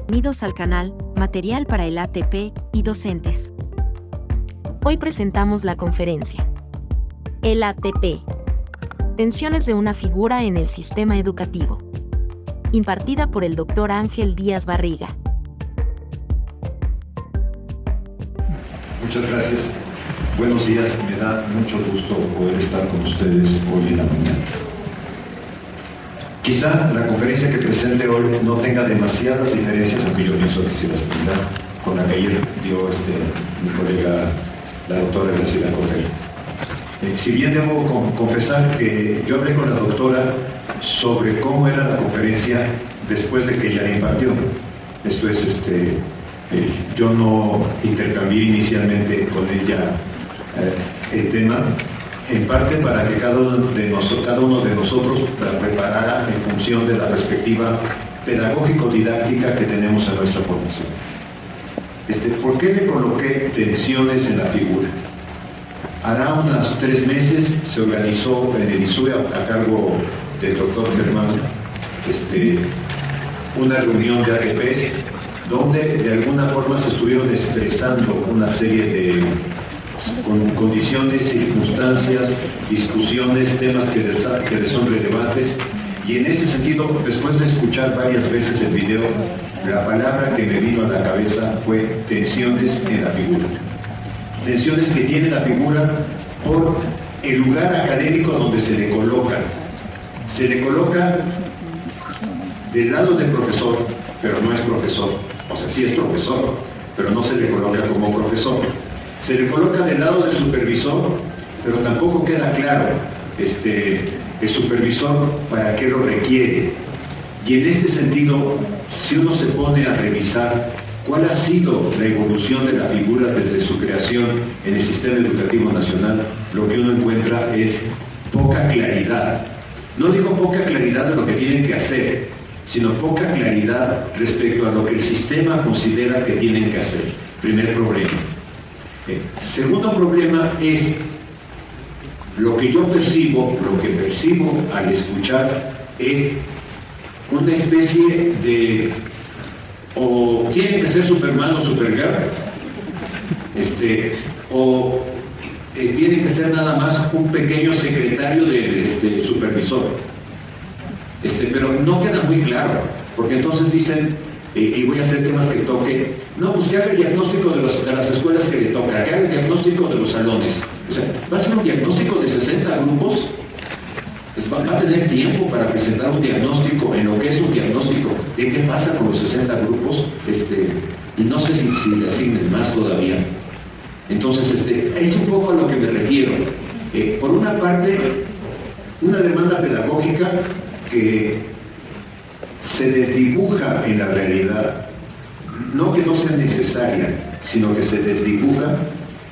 Bienvenidos al canal, Material para el ATP y Docentes. Hoy presentamos la conferencia El ATP. Tensiones de una figura en el sistema educativo. Impartida por el Dr. Ángel Díaz Barriga. Muchas gracias. Buenos días. Me da mucho gusto poder estar con ustedes hoy en la mañana. Quizá la conferencia que presente hoy no tenga demasiadas diferencias, aunque yo pienso que sí las tendrá, con la que ayer dio mi colega, la doctora Graciela Correa. Si bien debo confesar que yo hablé con la doctora sobre cómo era la conferencia después de que ella la impartió. Esto es, yo no intercambié inicialmente con ella el tema, en parte para que cada uno de nosotros la preparara en función de la perspectiva pedagógico-didáctica que tenemos en nuestra formación. ¿Por qué le coloqué tensiones en la figura? Hará unos 3 meses se organizó en el ISUE a cargo del doctor Germán una reunión de AGPs donde de alguna forma se estuvieron expresando una serie de condiciones, circunstancias, discusiones, temas que les son relevantes, y en ese sentido, después de escuchar varias veces el video, la palabra que me vino a la cabeza fue tensiones en la figura. Tensiones que tiene la figura por el lugar académico donde se le coloca. Se le coloca del lado del profesor, pero no es profesor. O sea, sí es profesor, pero no se le coloca como profesor. Se le coloca del lado del supervisor, pero tampoco queda claro el supervisor para qué lo requiere. Y en este sentido, si uno se pone a revisar cuál ha sido la evolución de la figura desde su creación en el sistema educativo nacional, lo que uno encuentra es poca claridad. No digo poca claridad de lo que tienen que hacer, sino poca claridad respecto a lo que el sistema considera que tienen que hacer. Primer problema. Segundo problema es lo que yo percibo, al escuchar es una especie de o tienen que ser Superman o Supergirl, o tienen que ser nada más un pequeño secretario del supervisor. Pero no queda muy claro, porque entonces dicen, y voy a hacer temas que toque, no, pues que haga el diagnóstico de las escuelas que le toca, que haga el diagnóstico de los salones. O sea, va a ser un diagnóstico de 60 grupos, pues va a tener tiempo para presentar un diagnóstico en lo que es un diagnóstico de qué pasa con los 60 grupos, y no sé si le asignen más todavía. Entonces, es un poco a lo que me refiero. Por una parte, una demanda pedagógica que se desdibuja en la realidad, no que no sea necesaria, sino que se desdibuja,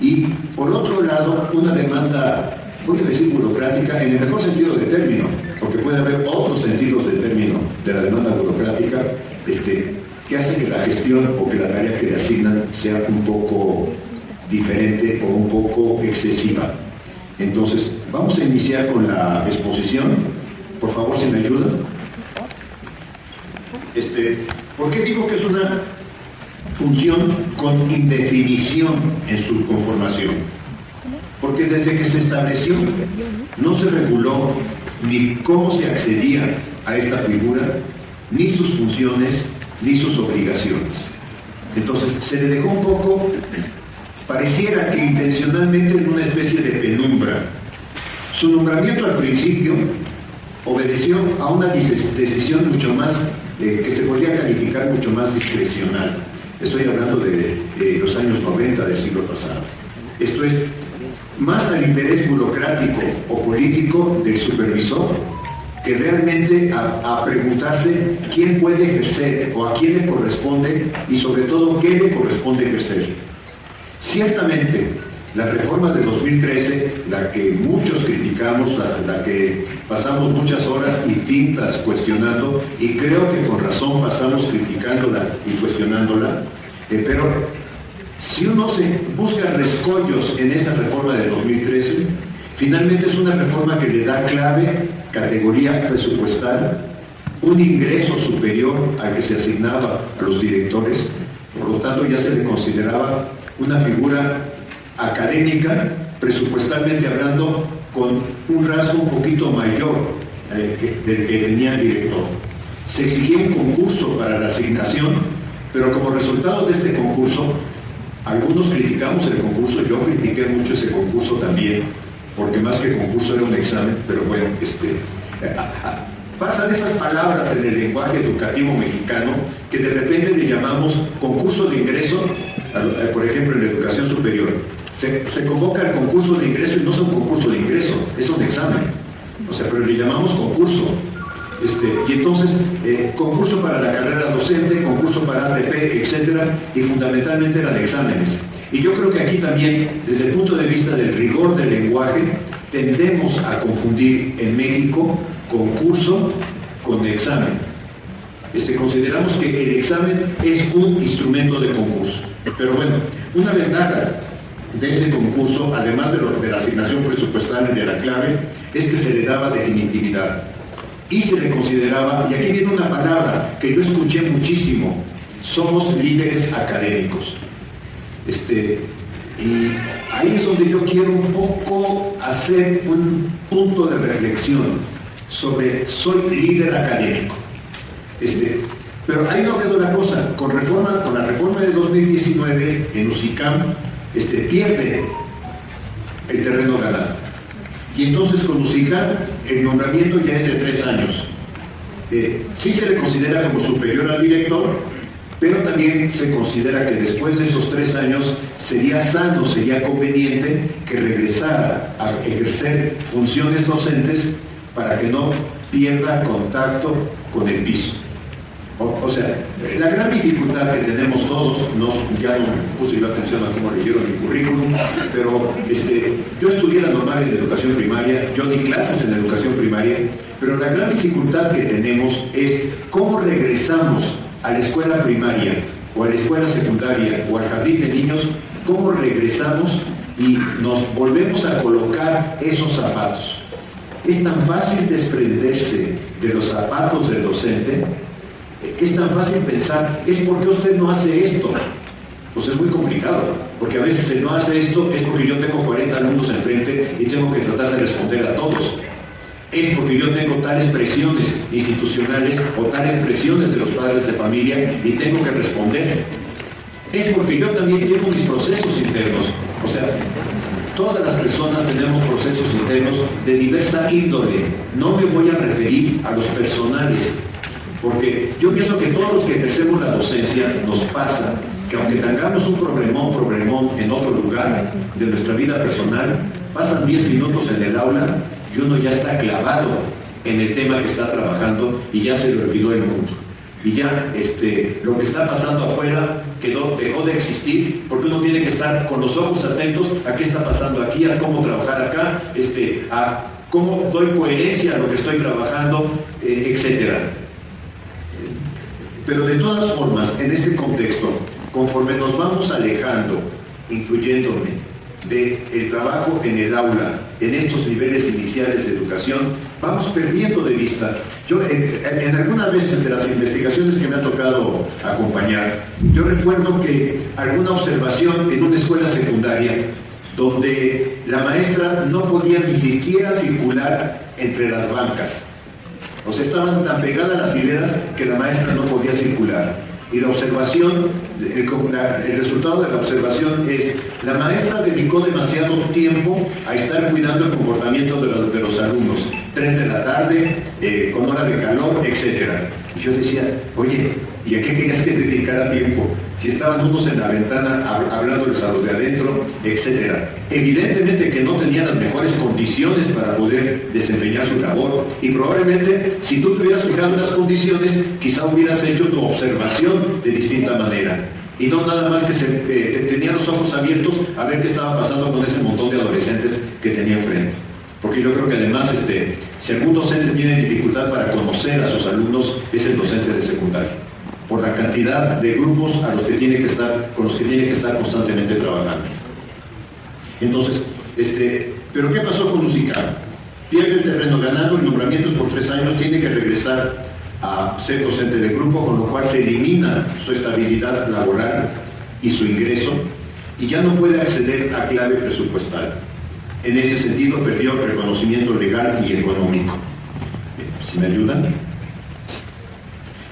y por otro lado, una demanda, voy a decir burocrática, en el mejor sentido del término, porque puede haber otros sentidos del término de la demanda burocrática, que hace que la gestión o que la tarea que le asignan sea un poco diferente o un poco excesiva. Entonces, vamos a iniciar con la exposición. Por favor, si me ayudan. ¿Por qué digo que es una función con indefinición en su conformación? Porque desde que se estableció no se reguló ni cómo se accedía a esta figura, ni sus funciones, ni sus obligaciones. Entonces se le dejó un poco, pareciera que intencionalmente, en una especie de penumbra. Su nombramiento al principio obedeció a una decisión mucho más, que se podría calificar mucho más discrecional. Estoy hablando de los años 90 del siglo pasado. Esto es más al interés burocrático o político del supervisor que realmente a preguntarse quién puede ejercer o a quién le corresponde y sobre todo qué le corresponde ejercer. Ciertamente, la reforma de 2013, la que muchos criticamos, la que pasamos muchas horas y tintas cuestionando, y creo que con razón pasamos criticándola y cuestionándola, pero si uno se busca rescollos en esa reforma de 2013, finalmente es una reforma que le da clave, categoría presupuestal, un ingreso superior al que se asignaba a los directores, por lo tanto ya se le consideraba una figura académica, presupuestalmente hablando, con un rasgo un poquito mayor del que tenía el director. Se exigía un concurso para la asignación, pero como resultado de este concurso, algunos criticamos el concurso, yo critiqué mucho ese concurso también, porque más que concurso era un examen, pero bueno, pasan esas palabras en el lenguaje educativo mexicano que de repente le llamamos concurso de ingreso, por ejemplo en la educación superior. Se convoca el concurso de ingreso y no es un concurso de ingreso, es un examen. O sea, pero le llamamos concurso. Y entonces, concurso para la carrera docente, concurso para ATP, etcétera, y fundamentalmente eran exámenes. Y yo creo que aquí también, desde el punto de vista del rigor del lenguaje, tendemos a confundir en México concurso con examen. Consideramos que el examen es un instrumento de concurso. Pero bueno, una ventaja de ese concurso, además de la asignación presupuestal y de la clave, es que se le daba definitividad. Y se le consideraba, y aquí viene una palabra que yo escuché muchísimo, somos líderes académicos. Y ahí es donde yo quiero un poco hacer un punto de reflexión sobre soy líder académico. Pero ahí no quedó la cosa. Con la reforma de 2019 en UCICAM pierde el terreno ganado. Y entonces con UCICAM el nombramiento ya es de 3 años. Sí se le considera como superior al director, pero también se considera que después de esos 3 años sería sano, sería conveniente que regresara a ejercer funciones docentes para que no pierda contacto con el piso. O sea, la gran dificultad que tenemos todos, ya no puse yo atención a cómo leyeron mi currículum, pero yo estudié la normal en educación primaria, yo di clases en educación primaria, pero la gran dificultad que tenemos es cómo regresamos a la escuela primaria o a la escuela secundaria o al jardín de niños, cómo regresamos y nos volvemos a colocar esos zapatos. Es tan fácil desprenderse de los zapatos del docente, es tan fácil pensar, es porque usted no hace esto. Pues es muy complicado, porque a veces si no hace esto es porque yo tengo 40 alumnos enfrente y tengo que tratar de responder a todos. Es porque yo tengo tales presiones institucionales o tales presiones de los padres de familia y tengo que responder. Es porque yo también tengo mis procesos internos. O sea, todas las personas tenemos procesos internos de diversa índole. No me voy a referir a los personales, porque yo pienso que todos los que ejercemos la docencia nos pasa que aunque tengamos un problemón en otro lugar de nuestra vida personal, pasan 10 minutos en el aula y uno ya está clavado en el tema que está trabajando y ya se le olvidó el mundo. Y ya lo que está pasando afuera dejó de existir, porque uno tiene que estar con los ojos atentos a qué está pasando aquí, a cómo trabajar acá, a cómo doy coherencia a lo que estoy trabajando, etcétera. Pero de todas formas, en este contexto, conforme nos vamos alejando, incluyéndome, del trabajo en el aula, en estos niveles iniciales de educación, vamos perdiendo de vista. Yo, en algunas veces de las investigaciones que me ha tocado acompañar, yo recuerdo que alguna observación en una escuela secundaria, donde la maestra no podía ni siquiera circular entre las bancas. O sea, estaban tan pegadas las hileras que la maestra no podía circular. Y la observación, el resultado de la observación es, la maestra dedicó demasiado tiempo a estar cuidando el comportamiento de los alumnos. 3 de la tarde, con hora de calor, etc. Y yo decía, oye, ¿y a qué querías que dedicara tiempo? Si estaban unos en la ventana hablándoles a los de adentro, etc. Evidentemente que no tenían las mejores condiciones para poder desempeñar su labor, y probablemente si tú te hubieras fijado en las condiciones, quizá hubieras hecho tu observación de distinta manera, y no nada más que tenía los ojos abiertos a ver qué estaba pasando con ese montón de adolescentes que tenía enfrente. Porque yo creo que además, si algún docente tiene dificultad para conocer a sus alumnos, es el docente de secundaria, por la cantidad de grupos con los que tiene que estar constantemente trabajando. Entonces, ¿pero qué pasó con UCICAM? Pierde el terreno ganado, el nombramiento es por 3 años, tiene que regresar a ser docente de grupo, con lo cual se elimina su estabilidad laboral y su ingreso, y ya no puede acceder a clave presupuestal. En ese sentido, perdió el reconocimiento legal y económico. ¿Sí me ayudan?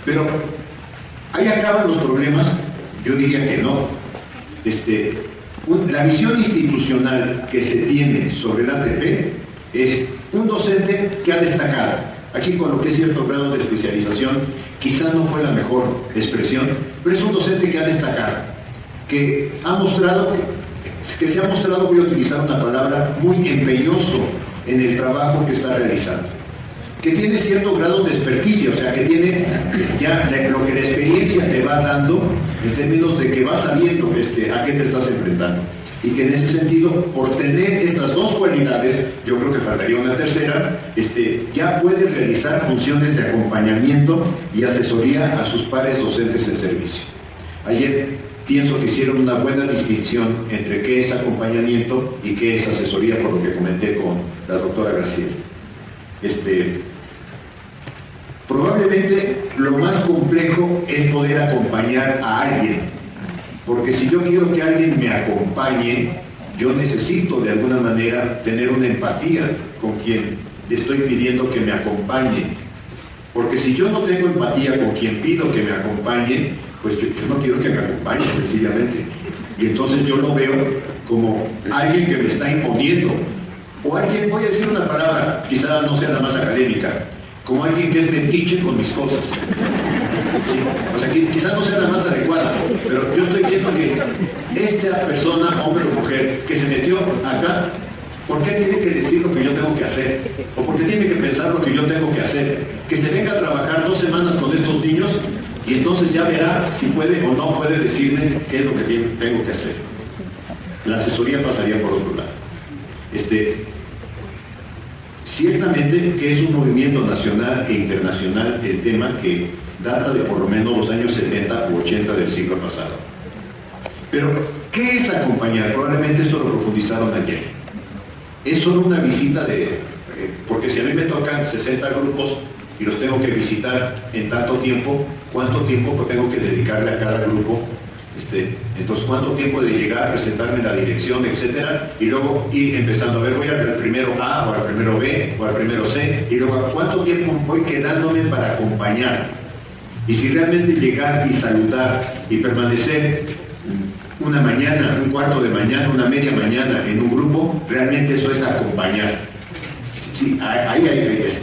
Pero ahí acaban los problemas. Yo diría que no. La visión institucional que se tiene sobre el ATP es un docente que ha destacado. Aquí, con lo que es cierto grado de especialización, quizá no fue la mejor expresión, pero es un docente que ha destacado, que se ha mostrado, voy a utilizar una palabra, muy empeñoso en el trabajo que está realizando, que tiene cierto grado de experticia, o sea, que tiene ya lo que la experiencia te va dando en términos de que vas sabiendo a qué te estás enfrentando. Y que en ese sentido, por tener estas dos cualidades, yo creo que faltaría una tercera, ya puede realizar funciones de acompañamiento y asesoría a sus pares docentes en servicio. Ayer pienso que hicieron una buena distinción entre qué es acompañamiento y qué es asesoría, por lo que comenté con la doctora Graciela. Probablemente lo más complejo es poder acompañar a alguien, porque si yo quiero que alguien me acompañe, yo necesito de alguna manera tener una empatía con quien le estoy pidiendo que me acompañe, porque si yo no tengo empatía con quien pido que me acompañe, pues yo no quiero que me acompañe sencillamente, y entonces yo lo veo como alguien que me está imponiendo, o alguien, voy a decir una palabra, quizá no sea la más académica, como alguien que es metiche con mis cosas. Sí, o sea, quizás no sea la más adecuada, pero yo estoy diciendo que esta persona, hombre o mujer, que se metió acá, ¿por qué tiene que decir lo que yo tengo que hacer? ¿O por qué tiene que pensar lo que yo tengo que hacer? Que se venga a trabajar 2 semanas con estos niños y entonces ya verá si puede o no puede decirme qué es lo que tengo que hacer. La asesoría pasaría por otro lado. Ciertamente que es un movimiento nacional e internacional el tema que data de por lo menos los años 70 u 80 del siglo pasado. Pero, ¿qué es acompañar? Probablemente esto lo profundizaron ayer. Es solo una visita porque si a mí me tocan 60 grupos y los tengo que visitar en tanto tiempo, ¿cuánto tiempo tengo que dedicarle a cada grupo? Entonces, ¿cuánto tiempo de llegar, presentarme la dirección, etcétera? Y luego ir empezando a ver, voy al primero A, o al primero B, o al primero C, y luego, ¿cuánto tiempo voy quedándome para acompañar? Y si realmente llegar y saludar y permanecer una mañana, un cuarto de mañana, una media mañana en un grupo, realmente eso es acompañar. Sí, ahí hay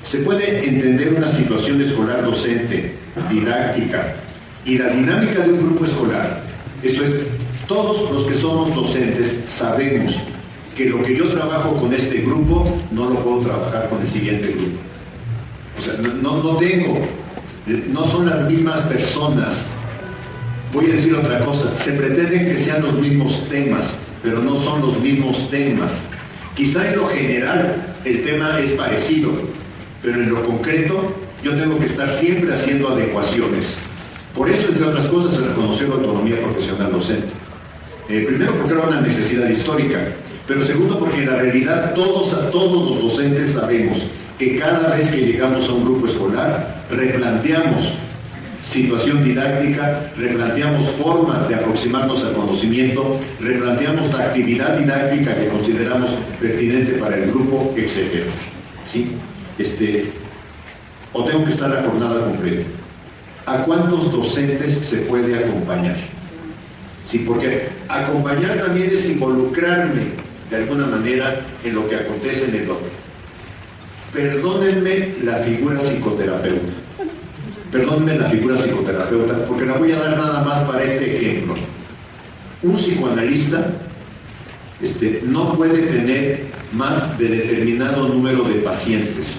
se puede entender una situación escolar docente, didáctica, y la dinámica de un grupo escolar. Esto es, todos los que somos docentes sabemos que lo que yo trabajo con este grupo no lo puedo trabajar con el siguiente grupo. O sea, no son las mismas personas. Voy a decir otra cosa, se pretenden que sean los mismos temas, pero no son los mismos temas. Quizá en lo general el tema es parecido, pero en lo concreto yo tengo que estar siempre haciendo adecuaciones. Por eso, entre otras cosas, se reconoció la autonomía profesional docente. Primero, porque era una necesidad histórica, pero segundo, porque en la realidad todos los docentes sabemos que cada vez que llegamos a un grupo escolar, replanteamos situación didáctica, replanteamos formas de aproximarnos al conocimiento, replanteamos la actividad didáctica que consideramos pertinente para el grupo, etc. ¿Sí? O tengo que estar la jornada completa. ¿A cuántos docentes se puede acompañar? Sí, porque acompañar también es involucrarme de alguna manera en lo que acontece en el otro. Perdónenme la figura psicoterapeuta. Perdónenme la figura psicoterapeuta, porque la voy a dar nada más para este ejemplo. Un psicoanalista no puede tener más de determinado número de pacientes,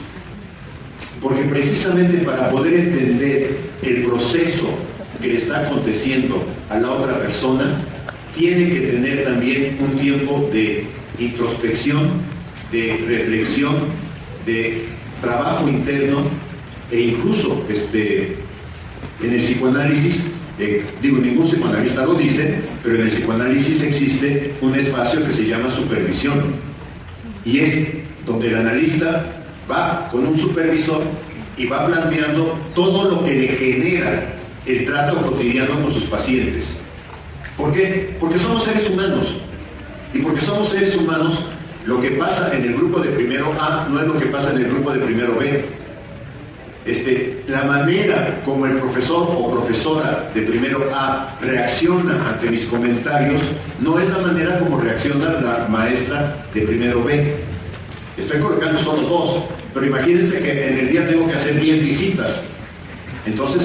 porque precisamente para poder entender el proceso que le está aconteciendo a la otra persona, tiene que tener también un tiempo de introspección, de reflexión, de trabajo interno, e incluso en el psicoanálisis, ningún psicoanalista lo dice, pero en el psicoanálisis existe un espacio que se llama supervisión, y es donde el analista va con un supervisor y va planteando todo lo que le genera el trato cotidiano con sus pacientes. ¿Por qué? Porque somos seres humanos. Y porque somos seres humanos, lo que pasa en el grupo de primero A no es lo que pasa en el grupo de primero B. La manera como el profesor o profesora de primero A reacciona ante mis comentarios no es la manera como reacciona la maestra de primero B. Estoy colocando solo 2, pero imagínense que en el día tengo que hacer 10 visitas. Entonces,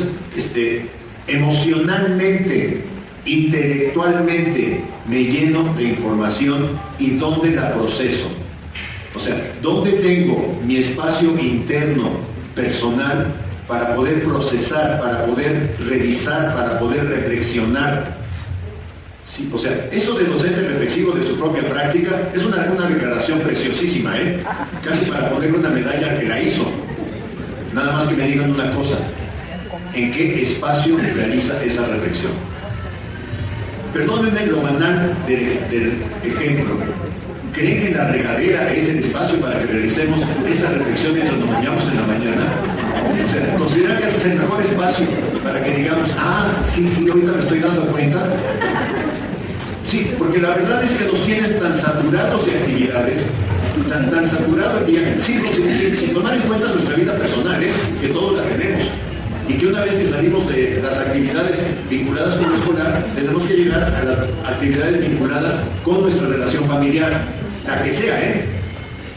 emocionalmente, intelectualmente, me lleno de información y ¿dónde la proceso? O sea, ¿dónde tengo mi espacio interno, personal, para poder procesar, para poder revisar, para poder reflexionar? Sí, o sea, eso de docente reflexivo de su propia práctica es una declaración preciosísima, casi para ponerle una medalla al que la hizo. Nada más que me digan una cosa: ¿en qué espacio realiza esa reflexión? Perdónenme lo banal del ejemplo. ¿Creen que la regadera es el espacio para que realicemos esa reflexión mientras nos bañamos en la mañana? O sea, ¿consideran que ese es el mejor espacio para que digamos, sí, ahorita me estoy dando cuenta? Sí, porque la verdad es que nos tienen tan saturados de actividades, tan saturados de día, sin tomar en cuenta nuestra vida personal, que todos la tenemos. Y que una vez que salimos de las actividades vinculadas con lo escolar, tenemos que llegar a las actividades vinculadas con nuestra relación familiar, la que sea,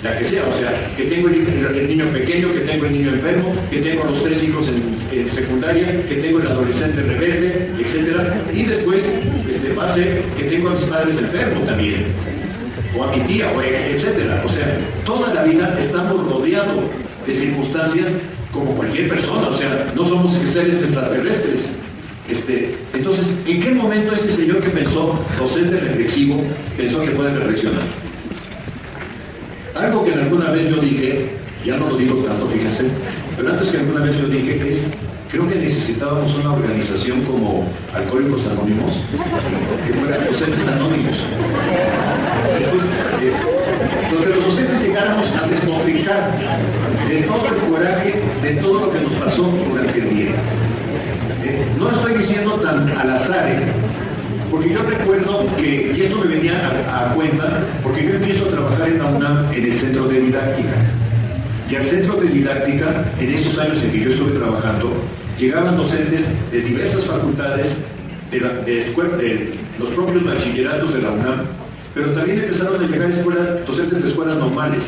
la que sea, o sea, que tengo el niño pequeño, que tengo el niño enfermo, que tengo a los 3 hijos en secundaria, que tengo el adolescente rebelde, etc. Y después va a ser que tengo a mis padres enfermos también, o a mi tía, etc. O sea, toda la vida estamos rodeados de circunstancias como cualquier persona, o sea, no somos seres extraterrestres. Entonces, ¿en qué momento ese señor que pensó, docente reflexivo, pensó que puede reflexionar? Algo que alguna vez yo dije, ya no lo digo tanto, fíjense, pero antes que alguna vez yo dije creo que necesitábamos una organización como Alcohólicos Anónimos, que fueran docentes anónimos. Después, donde los docentes llegáramos a despotricar de todo el coraje, de todo lo que nos pasó durante el día. No lo estoy diciendo tan al azar, porque yo recuerdo que, y esto me venía a cuenta, porque yo empiezo a trabajar en la UNAM en el centro de didáctica. Y al centro de didáctica, en esos años en que yo estuve trabajando, llegaban docentes de diversas facultades, de los propios bachilleratos de la UNAM, pero también empezaron a llegar docentes de escuelas normales.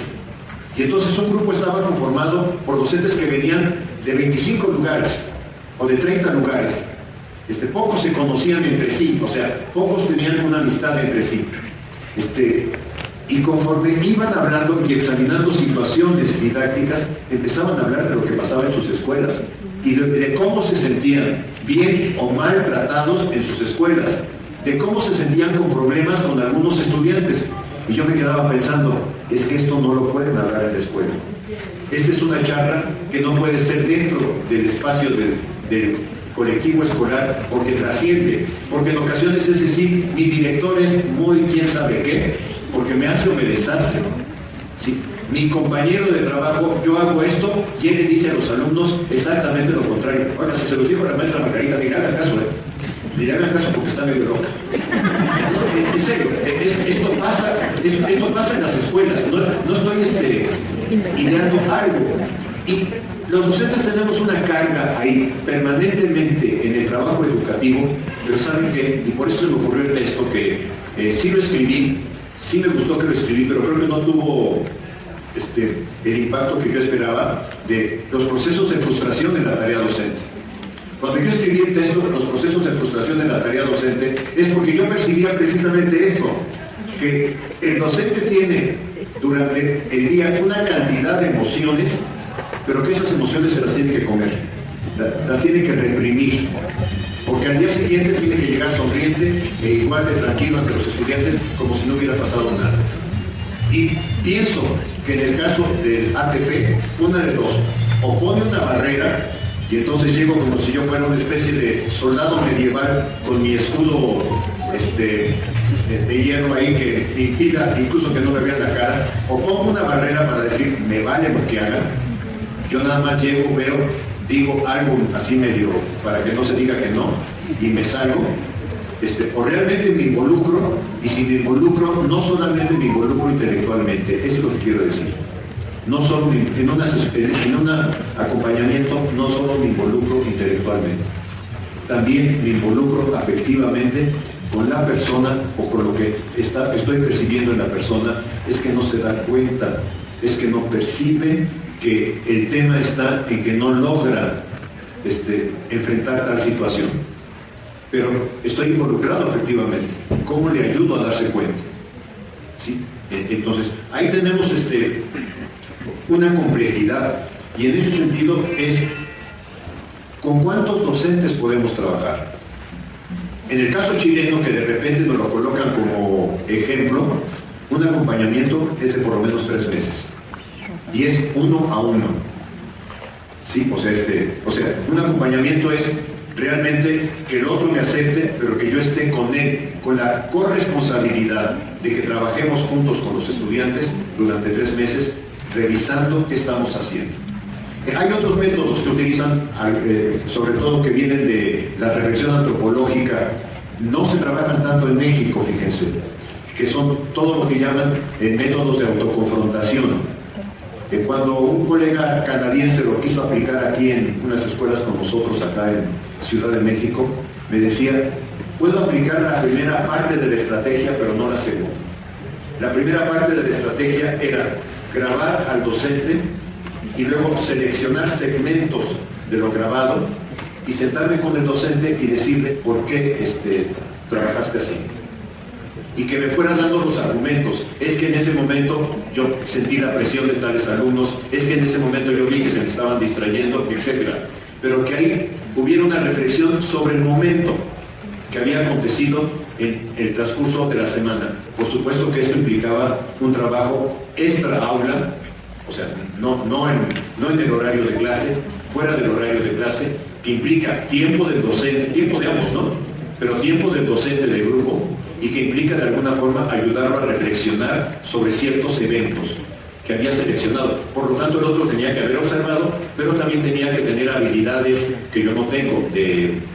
Y entonces un grupo estaba conformado por docentes que venían de 25 lugares o de 30 lugares. Pocos se conocían entre sí, o sea, pocos tenían una amistad entre sí. Y conforme iban hablando y examinando situaciones didácticas, empezaban a hablar de lo que pasaba en sus escuelas y de cómo se sentían bien o mal tratados en sus escuelas, de cómo se sentían con problemas con algunos estudiantes. Y yo me quedaba pensando, es que esto no lo pueden hablar en la escuela. Esta es una charla que no puede ser dentro del espacio del colectivo escolar, porque trasciende, porque en ocasiones es decir, mi director es muy quién sabe qué, porque me hace o me deshace. ¿Sí? Mi compañero de trabajo, yo hago esto y él le dice a los alumnos exactamente lo contrario. Ahora, si se los dijo la maestra Margarita, le hagan caso, le hagan caso porque está medio loca. En serio, esto pasa en las escuelas, no estoy ideando algo. Y los docentes tenemos una carga ahí permanentemente en el trabajo educativo, pero saben que, y por eso se me ocurrió el texto que sí lo escribí, sí me gustó que lo escribí, pero creo que no tuvo el impacto que yo esperaba de los procesos de frustración en la tarea docente. Cuando yo escribí el texto de los procesos de frustración en la tarea docente, es porque yo percibía precisamente eso, que el docente tiene durante el día una cantidad de emociones, pero que esas emociones se las tiene que comer, las tiene que reprimir, porque al día siguiente tiene que llegar sonriente e igual de tranquilo ante los estudiantes como si no hubiera pasado nada. Y pienso que en el caso del ATP, una de dos, o pone una barrera, y entonces llego como si yo fuera una especie de soldado medieval con mi escudo de hierro ahí que me impida incluso que no me vean la cara, o pongo una barrera para decir, me vale lo que hagan, Yo nada más llego, veo, digo algo así medio para que no se diga que no, y me salgo. O realmente me involucro, y si me involucro, no solamente me involucro intelectualmente, eso es lo que quiero decir. No solo en un acompañamiento, no solo me involucro intelectualmente, también me involucro afectivamente con la persona o con lo que estoy percibiendo en la persona. Es que no se da cuenta, es que no percibe que el tema está en que no logra enfrentar tal situación. Pero estoy involucrado efectivamente. ¿Cómo le ayudo a darse cuenta? ¿Sí? Entonces, ahí tenemos una complejidad, y en ese sentido es ¿con cuántos docentes podemos trabajar? En el caso chileno, que de repente nos lo colocan como ejemplo, un acompañamiento es de por lo menos 3 meses, y es 1 a 1. ¿Sí? O sea, un acompañamiento es realmente que el otro me acepte, pero que yo esté con él, con la corresponsabilidad de que trabajemos juntos con los estudiantes durante 3 meses, revisando qué estamos haciendo. Hay otros métodos que utilizan, sobre todo que vienen de la reflexión antropológica, no se trabajan tanto en México, fíjense, que son todo lo que llaman métodos de autoconfrontación. Cuando un colega canadiense lo quiso aplicar aquí en unas escuelas con nosotros acá en Ciudad de México, me decía, puedo aplicar la primera parte de la estrategia, pero no la segunda. La primera parte de la estrategia era grabar al docente y luego seleccionar segmentos de lo grabado y sentarme con el docente y decirle por qué trabajaste así. Y que me fueran dando los argumentos. Es que en ese momento yo sentí la presión de tales alumnos, es que en ese momento yo vi que se me estaban distrayendo, etc. Pero que ahí hubiera una reflexión sobre el momento que había acontecido en el transcurso de la semana. Por supuesto que esto implicaba un trabajo extra aula, o sea, no en el horario de clase, fuera del horario de clase, que implica tiempo del docente, tiempo de ambos, ¿no? Pero tiempo del docente del grupo, y que implica de alguna forma ayudarlo a reflexionar sobre ciertos eventos que había seleccionado. Por lo tanto, el otro tenía que haber observado, pero también tenía que tener habilidades que yo no tengo,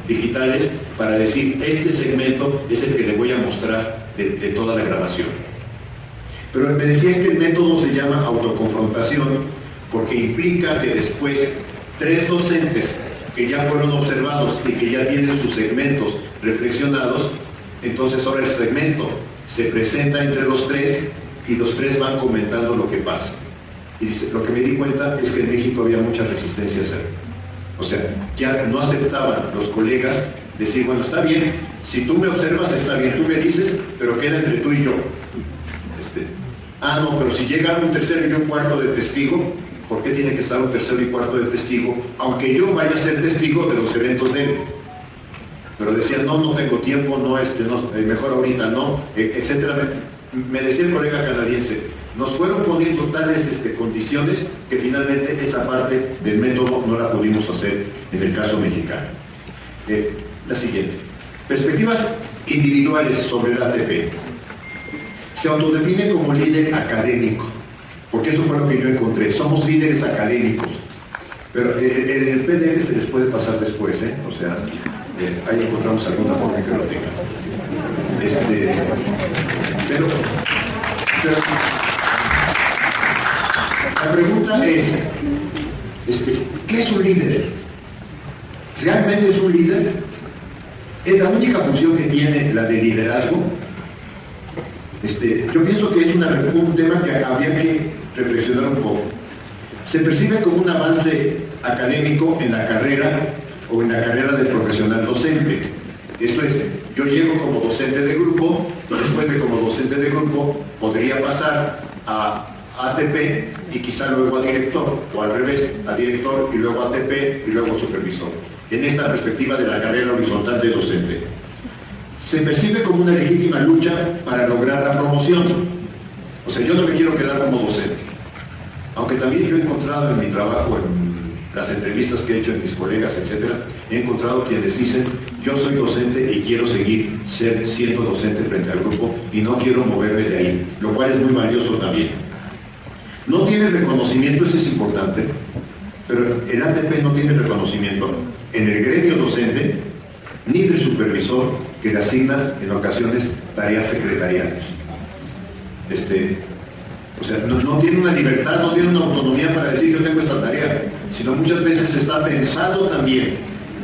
digitales, para decir, este segmento es el que le voy a mostrar de toda la grabación. Pero me decía que el método se llama autoconfrontación, porque implica que después 3 docentes que ya fueron observados y que ya tienen sus segmentos reflexionados, entonces ahora el segmento se presenta entre los 3 y los 3 van comentando lo que pasa. Y dice, lo que me di cuenta es que en México había mucha resistencia a hacerlo. O sea, ya no aceptaban los colegas decir, bueno, está bien, si tú me observas está bien, tú me dices, pero queda entre tú y yo. No, pero si llega un tercero y un cuarto de testigo, ¿por qué tiene que estar un tercero y cuarto de testigo? Aunque yo vaya a ser testigo de los eventos de él. Pero decían, no tengo tiempo, mejor ahorita no, etcétera. Me decía el colega canadiense, nos fueron poniendo tales condiciones que finalmente esa parte del método no la pudimos hacer en el caso mexicano. La siguiente. Perspectivas individuales sobre el ATP. Se autodefine como líder académico, porque eso fue lo que yo encontré. Somos líderes académicos, pero en el PDF se les puede pasar después, o sea, ahí encontramos alguna forma que lo tenga. Pero la pregunta es, ¿qué es un líder? ¿Realmente es un líder? ¿Es la única función que tiene la de liderazgo? Yo pienso que es un tema que habría que reflexionar un poco. Se percibe como un avance académico en la carrera o en la carrera del profesional docente. Esto es, yo llego como docente de grupo y después de como docente de grupo podría pasar a ATP y quizá luego a director, o al revés, a director y luego a ATP y luego supervisor. En esta perspectiva de la carrera horizontal de docente. Se percibe como una legítima lucha para lograr la promoción. O sea, yo no me quiero quedar como docente. Aunque también yo he encontrado en mi trabajo, en las entrevistas que he hecho en mis colegas, etc., he encontrado quienes dicen, yo soy docente y quiero seguir siendo docente frente al grupo y no quiero moverme de ahí, lo cual es muy valioso también. No tiene reconocimiento, eso es importante. pero el ATP no tiene reconocimiento en el gremio docente ni del supervisor que le asigna en ocasiones tareas secretariales. O sea, no tiene una libertad, no tiene una autonomía para decir yo tengo esta tarea, sino muchas veces está tensado también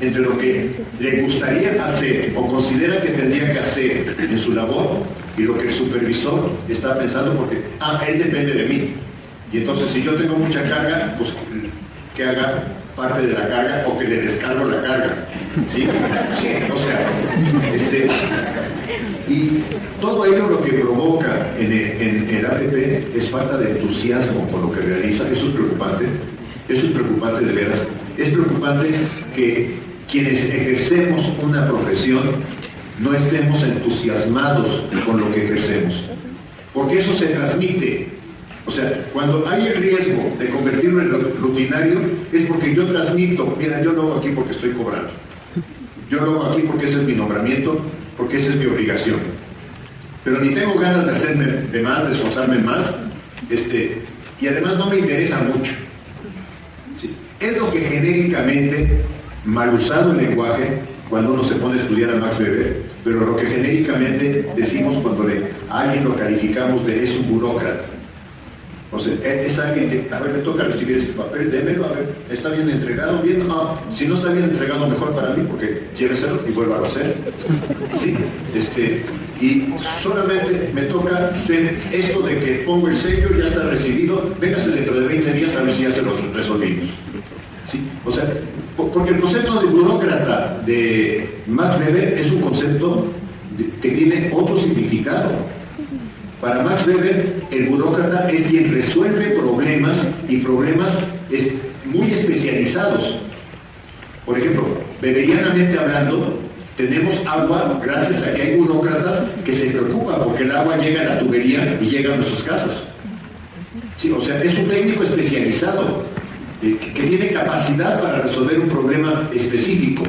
entre lo que le gustaría hacer o considera que tendría que hacer en su labor y lo que el supervisor está pensando porque, él depende de mí. Y entonces si yo tengo mucha carga, pues que haga parte de la carga o que le descargo la carga. ¿Sí? Sí, o sea, y todo ello lo que provoca en el ATP es falta de entusiasmo por lo que realiza. Eso es preocupante de veras. Es preocupante que quienes ejercemos una profesión no estemos entusiasmados con lo que ejercemos, porque eso se transmite. O sea, cuando hay el riesgo de convertirlo en rutinario, es porque yo transmito, mira, yo lo hago aquí porque estoy cobrando, yo lo hago aquí porque ese es mi nombramiento, porque esa es mi obligación, pero ni tengo ganas de hacerme de más, de esforzarme más, y además no me interesa mucho. ¿Sí? Es lo que genéricamente, mal usado el lenguaje, cuando uno se pone a estudiar a Max Weber, pero lo que genéricamente decimos cuando a alguien lo calificamos de es un burócrata. O sea, es alguien que, a ver, me toca recibir este papel, démelo, a ver, ¿está bien entregado? Bien, si no está bien entregado, mejor para mí, porque quiere hacerlo y vuelvo a hacer. ¿Sí? Y solamente me toca hacer esto de que pongo el sello, ya está recibido, véngase dentro de 20 días a ver si ya se lo resolvimos. ¿Sí? O sea, porque el concepto de burócrata de Max Weber es un concepto que tiene otro significado. Para Max Weber, el burócrata es quien resuelve problemas y problemas muy especializados. Por ejemplo, weberianamente hablando, tenemos agua gracias a que hay burócratas que se preocupan porque el agua llega a la tubería y llega a nuestras casas. Sí, o sea, es un técnico especializado que tiene capacidad para resolver un problema específico.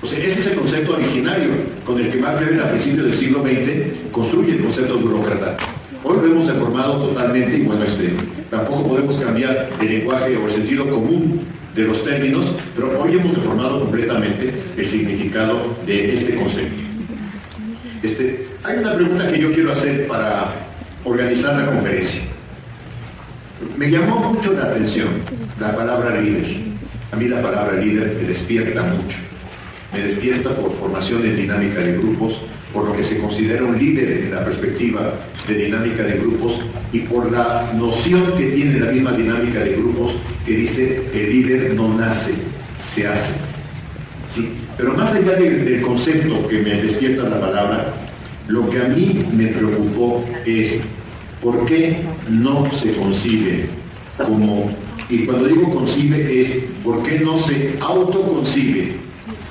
O sea, ese es el concepto originario con el que Max Weber a principios del siglo XX construye el concepto de burócrata. Hoy lo hemos deformado totalmente y bueno, tampoco podemos cambiar el lenguaje o el sentido común de los términos, pero hoy hemos deformado completamente el significado de este concepto. Hay una pregunta que yo quiero hacer para organizar la conferencia. Me llamó mucho la atención la palabra líder. A mí la palabra líder me despierta mucho. Me despierta por formación en dinámica de grupos, por lo que se considera un líder en la perspectiva de dinámica de grupos y por la noción que tiene la misma dinámica de grupos que dice que el líder no nace, se hace. ¿Sí? Pero más allá del concepto que me despierta la palabra, lo que a mí me preocupó es por qué no se concibe como, y cuando digo concibe es por qué no se autoconcibe,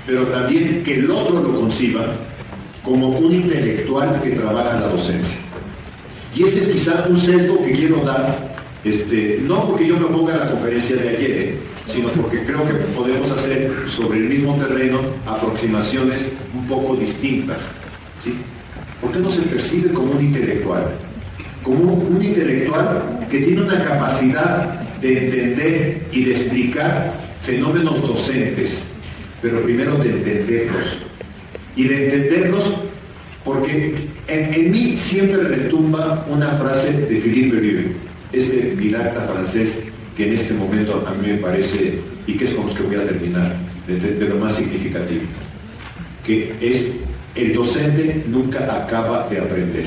pero también que el otro lo conciba como un intelectual que trabaja la docencia. Y este es quizá un sesgo que quiero dar, no porque yo me ponga a la conferencia de ayer, sino porque creo que podemos hacer sobre el mismo terreno aproximaciones un poco distintas. ¿Sí? ¿Por qué no se percibe como un intelectual? Como un intelectual que tiene una capacidad de entender y de explicar fenómenos docentes, pero primero de entenderlos. Y de entenderlos porque en mí siempre retumba una frase de Philippe Berieu, este didacta francés que en este momento a mí me parece, y que es con los que voy a terminar, de lo más significativo, que es: el docente nunca acaba de aprender.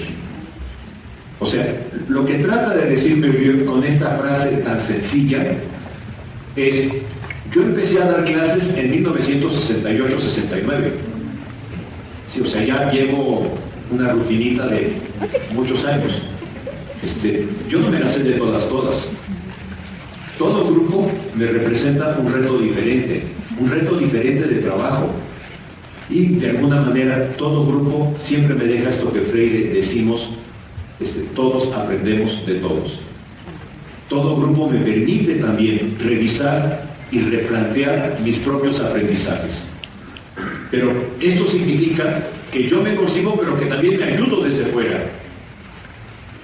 O sea, lo que trata de decir Berieu con esta frase tan sencilla es: yo empecé a dar clases en 1968-69. Sí, o sea, ya llevo una rutinita de muchos años. Yo no me la sé de todas. Todo grupo me representa un reto diferente de trabajo. Y de alguna manera, todo grupo siempre me deja esto que Freire decimos, todos aprendemos de todos. Todo grupo me permite también revisar y replantear mis propios aprendizajes. Pero esto significa que yo me consigo, pero que también me ayudo desde fuera.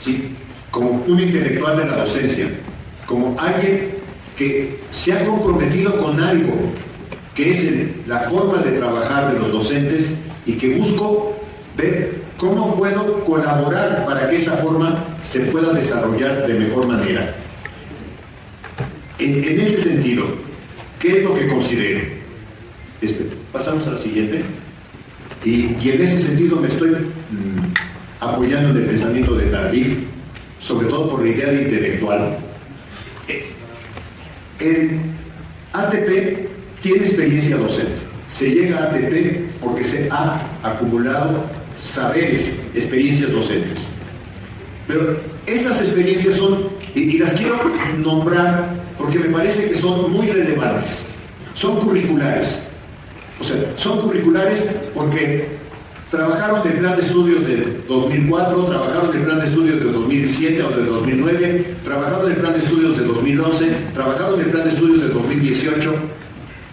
¿Sí? Como un intelectual de la docencia, como alguien que se ha comprometido con algo, que es la forma de trabajar de los docentes, y que busco ver cómo puedo colaborar para que esa forma se pueda desarrollar de mejor manera. En ese sentido, ¿qué es lo que considero? Pasamos a la siguiente. Y en ese sentido me estoy apoyando en el pensamiento de Tardif, sobre todo por la idea de intelectual. El ATP tiene experiencia docente. Se llega a ATP porque se ha acumulado saberes, experiencias docentes. Pero estas experiencias son, y las quiero nombrar porque me parece que son muy relevantes, son curriculares. O sea, son curriculares porque trabajaron del plan de estudios de 2004, trabajaron del plan de estudios de 2007 o de 2009, trabajaron del plan de estudios de 2011, trabajaron del plan de estudios de 2018,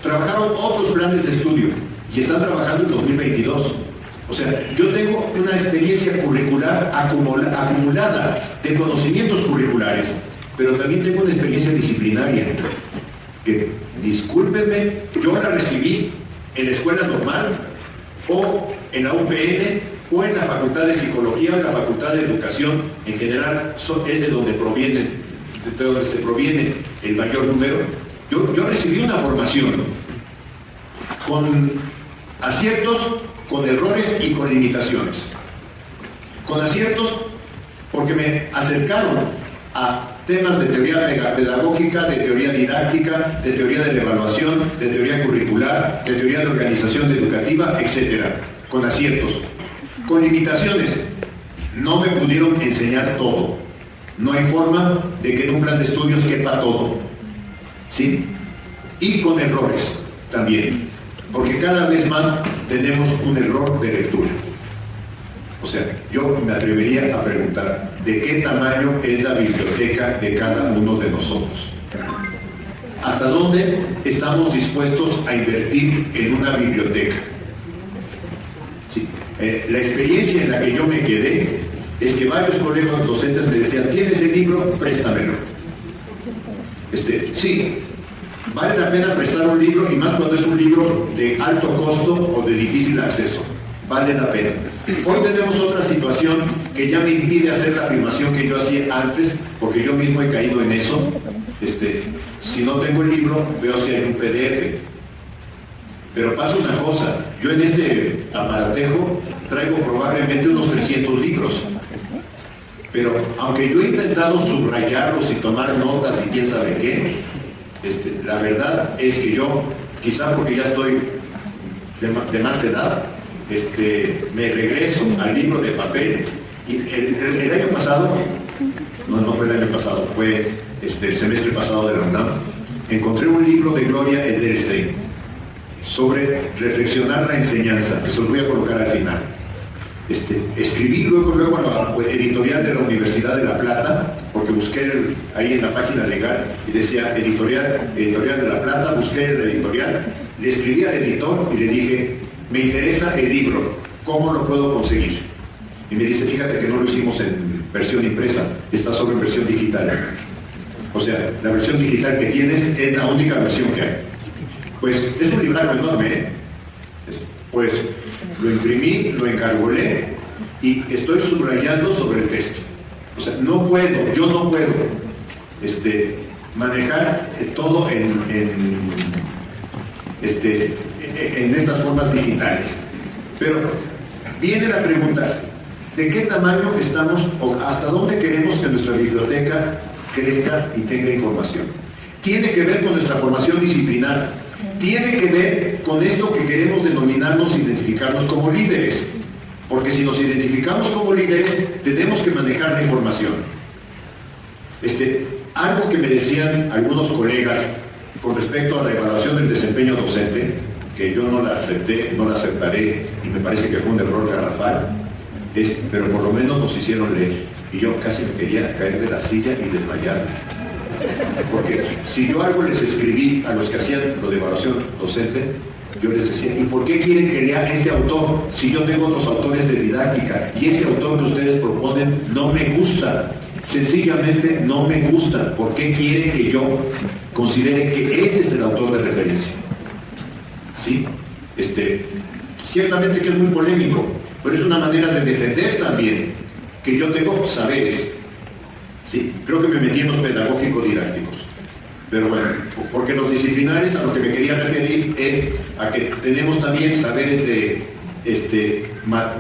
trabajaron otros planes de estudio y están trabajando en 2022. O sea, yo tengo una experiencia curricular acumulada de conocimientos curriculares, pero también tengo una experiencia disciplinaria que, discúlpenme, yo la recibí en la escuela normal o en la UPN o en la Facultad de Psicología o en la Facultad de Educación. En general es de donde se proviene el mayor número. Yo recibí una formación con aciertos, con errores y con limitaciones. Con aciertos porque me acercaron a temas de teoría pedagógica, de teoría didáctica, de teoría de la evaluación, de teoría curricular, de teoría de organización educativa, etc. Con aciertos. Con limitaciones. No me pudieron enseñar todo. No hay forma de que en un plan de estudios quepa todo. ¿Sí? Y con errores también. Porque cada vez más tenemos un error de lectura. O sea, yo me atrevería a preguntar, ¿de qué tamaño es la biblioteca de cada uno de nosotros? ¿Hasta dónde estamos dispuestos a invertir en una biblioteca? Sí. La experiencia en la que yo me quedé es que varios colegas docentes me decían, ¿tienes el libro? Préstamelo. Sí, vale la pena prestar un libro, y más cuando es un libro de alto costo o de difícil acceso. Vale la pena. Hoy tenemos otra situación que ya me impide hacer la afirmación que yo hacía antes, porque yo mismo he caído en eso. Si no tengo el libro, veo si hay un PDF. Pero pasa una cosa, yo en este aparatejo traigo probablemente unos 300 libros. Pero aunque yo he intentado subrayarlos y tomar notas y quién sabe qué, la verdad es que yo, quizá porque ya estoy de más edad, me regreso al libro de papel. Y el año pasado, no fue el año pasado, fue el semestre pasado de la UNAM, encontré un libro de Gloria Edelstein sobre reflexionar la enseñanza, que se los voy a colocar al final. Escribí luego a la editorial de la Universidad de La Plata, porque busqué ahí en la página legal y decía editorial de La Plata, busqué el editorial, le escribí al editor y le dije, me interesa el libro, ¿cómo lo puedo conseguir? Y me dice, fíjate que no lo hicimos en versión impresa, está solo en versión digital. O sea, la versión digital que tienes es la única versión que hay. Pues es un libraco enorme, ¿eh? Pues lo imprimí, lo encargolé y estoy subrayando sobre el texto. O sea, yo no puedo manejar todo en estas formas digitales. Pero viene la pregunta, ¿de qué tamaño estamos o hasta dónde queremos que nuestra biblioteca crezca y tenga información? Tiene que ver con nuestra formación disciplinar, tiene que ver con esto que queremos denominarnos, identificarnos como líderes, porque si nos identificamos como líderes, tenemos que manejar la información. Algo que me decían algunos colegas con respecto a la evaluación del desempeño docente, que yo no la acepté, no la aceptaré, y me parece que fue un error garrafal, pero por lo menos nos hicieron leer, y yo casi me quería caer de la silla y desmayar. Porque si yo algo les escribí a los que hacían lo de evaluación docente, yo les decía, ¿y por qué quieren que lea ese autor si yo tengo otros autores de didáctica y ese autor que ustedes proponen no me gusta? sencillamente no me gustan. ¿Por qué quiere que yo considere que ese es el autor de referencia? ¿Sí? Ciertamente que es muy polémico, pero es una manera de defender también que yo tengo saberes. ¿Sí? Creo que me metí en los pedagógicos didácticos. Pero bueno, porque los disciplinares a lo que me quería referir es a que tenemos también saberes de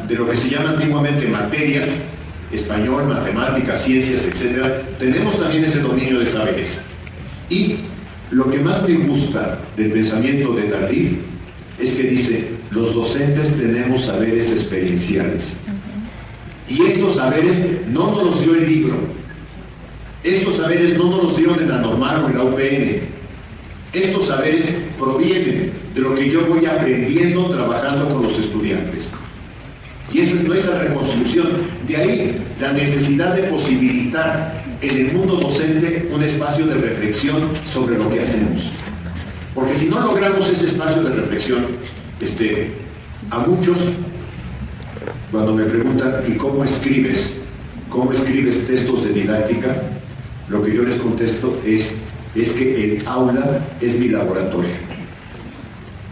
lo que se llama antiguamente materias, español, matemáticas, ciencias, etc. Tenemos también ese dominio de saberes. Y lo que más me gusta del pensamiento de Tardif es que dice, los docentes tenemos saberes experienciales. Y estos saberes no nos los dio el libro. Estos saberes no nos los dieron en la normal o en la UPN. Estos saberes provienen de lo que yo voy aprendiendo trabajando con los estudiantes. Y esa es nuestra reconstrucción. De ahí la necesidad de posibilitar en el mundo docente un espacio de reflexión sobre lo que hacemos. Porque si no logramos ese espacio de reflexión, a muchos, cuando me preguntan, ¿y cómo escribes? ¿Cómo escribes textos de didáctica? Lo que yo les contesto es que el aula es mi laboratorio.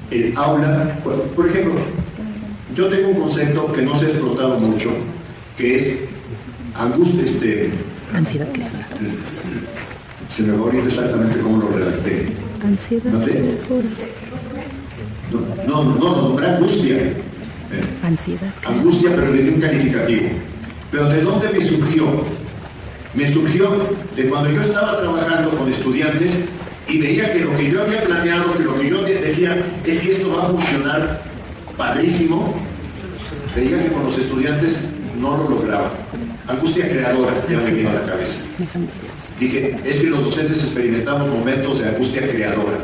El aula, por ejemplo, yo tengo un concepto que no se ha explotado mucho, que es ansiedad creadora. Se me va a olvidar exactamente cómo lo redacté. Ansiedad creadora. No, era angustia. Ansiedad. Angustia, pero le di un calificativo. Pero ¿de dónde me surgió? Me surgió de cuando yo estaba trabajando con estudiantes y veía que lo que yo había planeado, que lo que yo decía es que esto va a funcionar padrísimo, veía que con los estudiantes no lo lograba. Angustia creadora, ya me vino a la cabeza. Dije, es que los docentes experimentamos momentos de angustia creadora.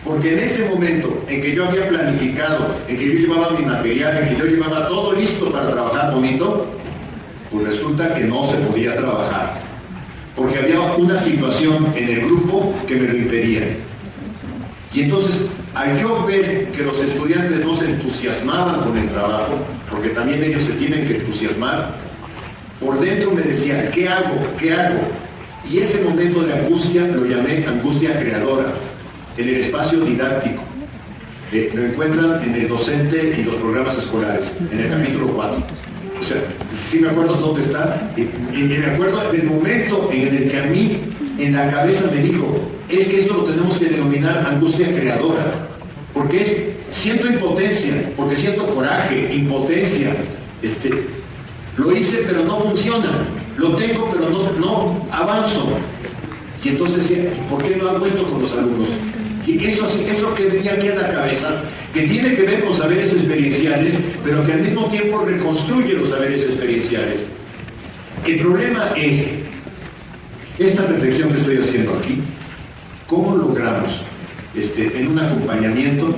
Porque en ese momento en que yo había planificado, en que yo llevaba mi material, en que yo llevaba todo listo para trabajar bonito, pues resulta que no se podía trabajar. Porque había una situación en el grupo que me lo impedía. Y entonces, al yo ver que los estudiantes no se entusiasmaban con el trabajo, porque también ellos se tienen que entusiasmar, por dentro me decía, ¿qué hago? ¿Qué hago? Y ese momento de angustia lo llamé angustia creadora, en el espacio didáctico. Lo encuentran en el docente y los programas escolares, en el capítulo 4. O sea, sí me acuerdo dónde está, y me acuerdo del momento en el que a mí, en la cabeza me dijo, es que esto lo tenemos que denominar angustia creadora, porque siento impotencia, porque siento coraje, impotencia, lo hice pero no funciona, lo tengo pero no avanzo. Y entonces decía, ¿por qué no hago esto con los alumnos? Y eso que venía aquí en la cabeza, que tiene que ver con saberes experienciales, pero que al mismo tiempo reconstruye los saberes experienciales. El problema es, esta reflexión que estoy haciendo aquí, ¿cómo logramos en un acompañamiento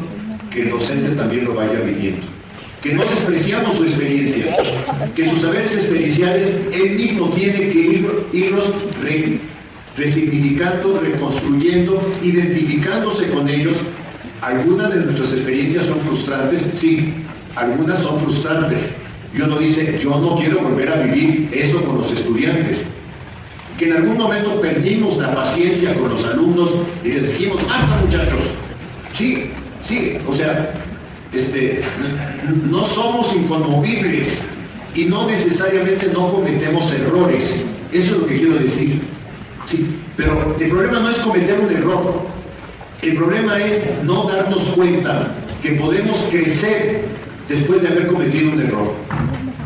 que el docente también lo vaya viviendo? Que no despreciamos su experiencia, que sus saberes experienciales él mismo tiene que irlos resignificando, reconstruyendo, identificándose con ellos. Algunas de nuestras experiencias son frustrantes, sí, algunas son frustrantes. Y uno dice, yo no quiero volver a vivir eso con los estudiantes. Que en algún momento perdimos la paciencia con los alumnos y les dijimos, ¡basta muchachos! Sí, o sea, no somos inconmovibles y no necesariamente no cometemos errores. Eso es lo que quiero decir. Sí, pero el problema no es cometer un error. El problema es no darnos cuenta que podemos crecer después de haber cometido un error.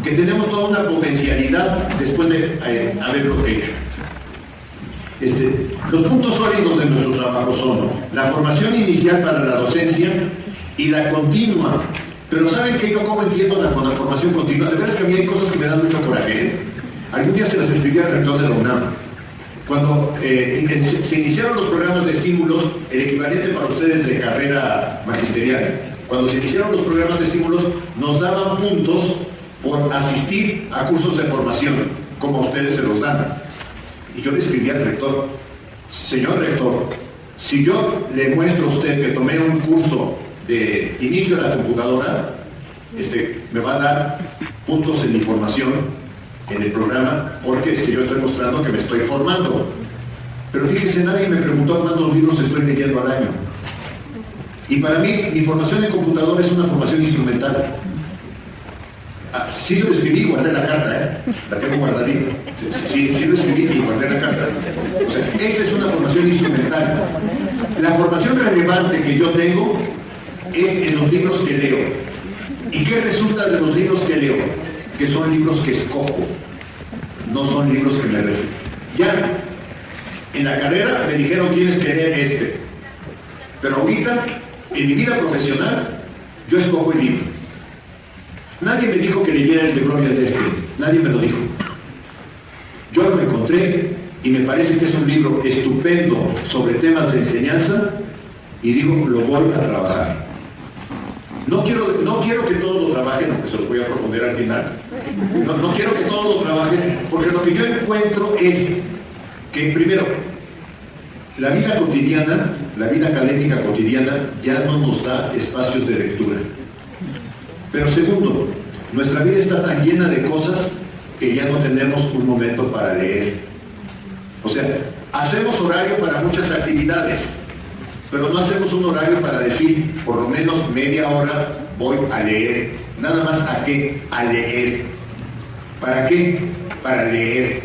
Que tenemos toda una potencialidad después de haberlo hecho. Los puntos sólidos de nuestro trabajo son la formación inicial para la docencia y la continua. Pero ¿saben qué? Yo cómo entiendo la formación continua. La verdad es que a mí hay cosas que me dan mucho coraje. Algún día se las escribí al rector de la UNAM. Cuando se iniciaron los programas de estímulos, el equivalente para ustedes de carrera magisterial, cuando se iniciaron los programas de estímulos, nos daban puntos por asistir a cursos de formación, como a ustedes se los dan. Y yo le escribí al rector, señor rector, si yo le muestro a usted que tomé un curso de inicio de la computadora, me va a dar puntos en mi formación, en el programa, porque es que yo estoy mostrando que me estoy formando. Pero fíjese, nadie me preguntó cuántos libros estoy leyendo al año. Y para mí, mi formación en computadora es una formación instrumental. Sí lo escribí y guardé la carta, la tengo guardadita. Sí lo escribí y guardé la carta. O sea, esa es una formación instrumental. La formación relevante que yo tengo es en los libros que leo. ¿Y qué resulta de los libros que leo? Que son libros que escojo, no son libros que me recetan. Ya en la carrera me dijeron tienes que leer este, pero ahorita en mi vida profesional yo escojo el libro. Nadie me dijo que leyera el de Gloria Estefan, nadie me lo dijo. Yo lo encontré y me parece que es un libro estupendo sobre temas de enseñanza y digo, lo voy a trabajar. No quiero que todos lo trabajen, aunque se los voy a proponer al final. No quiero que todos lo trabajen, porque lo que yo encuentro es que, primero, la vida cotidiana, la vida académica cotidiana, ya no nos da espacios de lectura. Pero segundo, nuestra vida está tan llena de cosas que ya no tenemos un momento para leer. O sea, hacemos horario para muchas actividades, pero no hacemos un horario para decir, por lo menos media hora voy a leer. Nada más, ¿a qué? A leer. ¿Para qué? Para leer.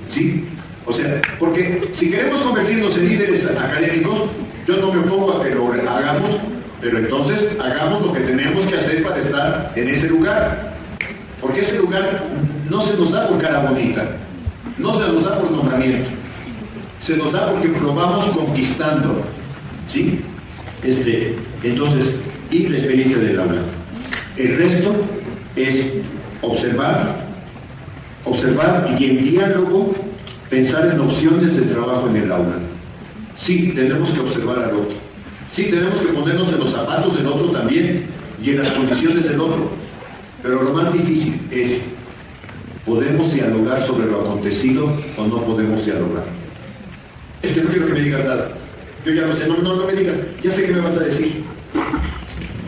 ¿Sí? O sea, porque si queremos convertirnos en líderes académicos, yo no me opongo a que lo hagamos, pero entonces hagamos lo que tenemos que hacer para estar en ese lugar. Porque ese lugar no se nos da por cara bonita, no se nos da por nombramiento, se nos da porque lo vamos conquistando. ¿Sí? Entonces, y la experiencia del aula. El resto es observar y en diálogo pensar en opciones de trabajo en el aula. Sí, tenemos que observar al otro. Sí, tenemos que ponernos en los zapatos del otro también y en las condiciones del otro. Pero lo más difícil es, ¿podemos dialogar sobre lo acontecido o no podemos dialogar? Es que no quiero que me digas nada. Yo ya lo sé, no me digas, ya sé qué me vas a decir.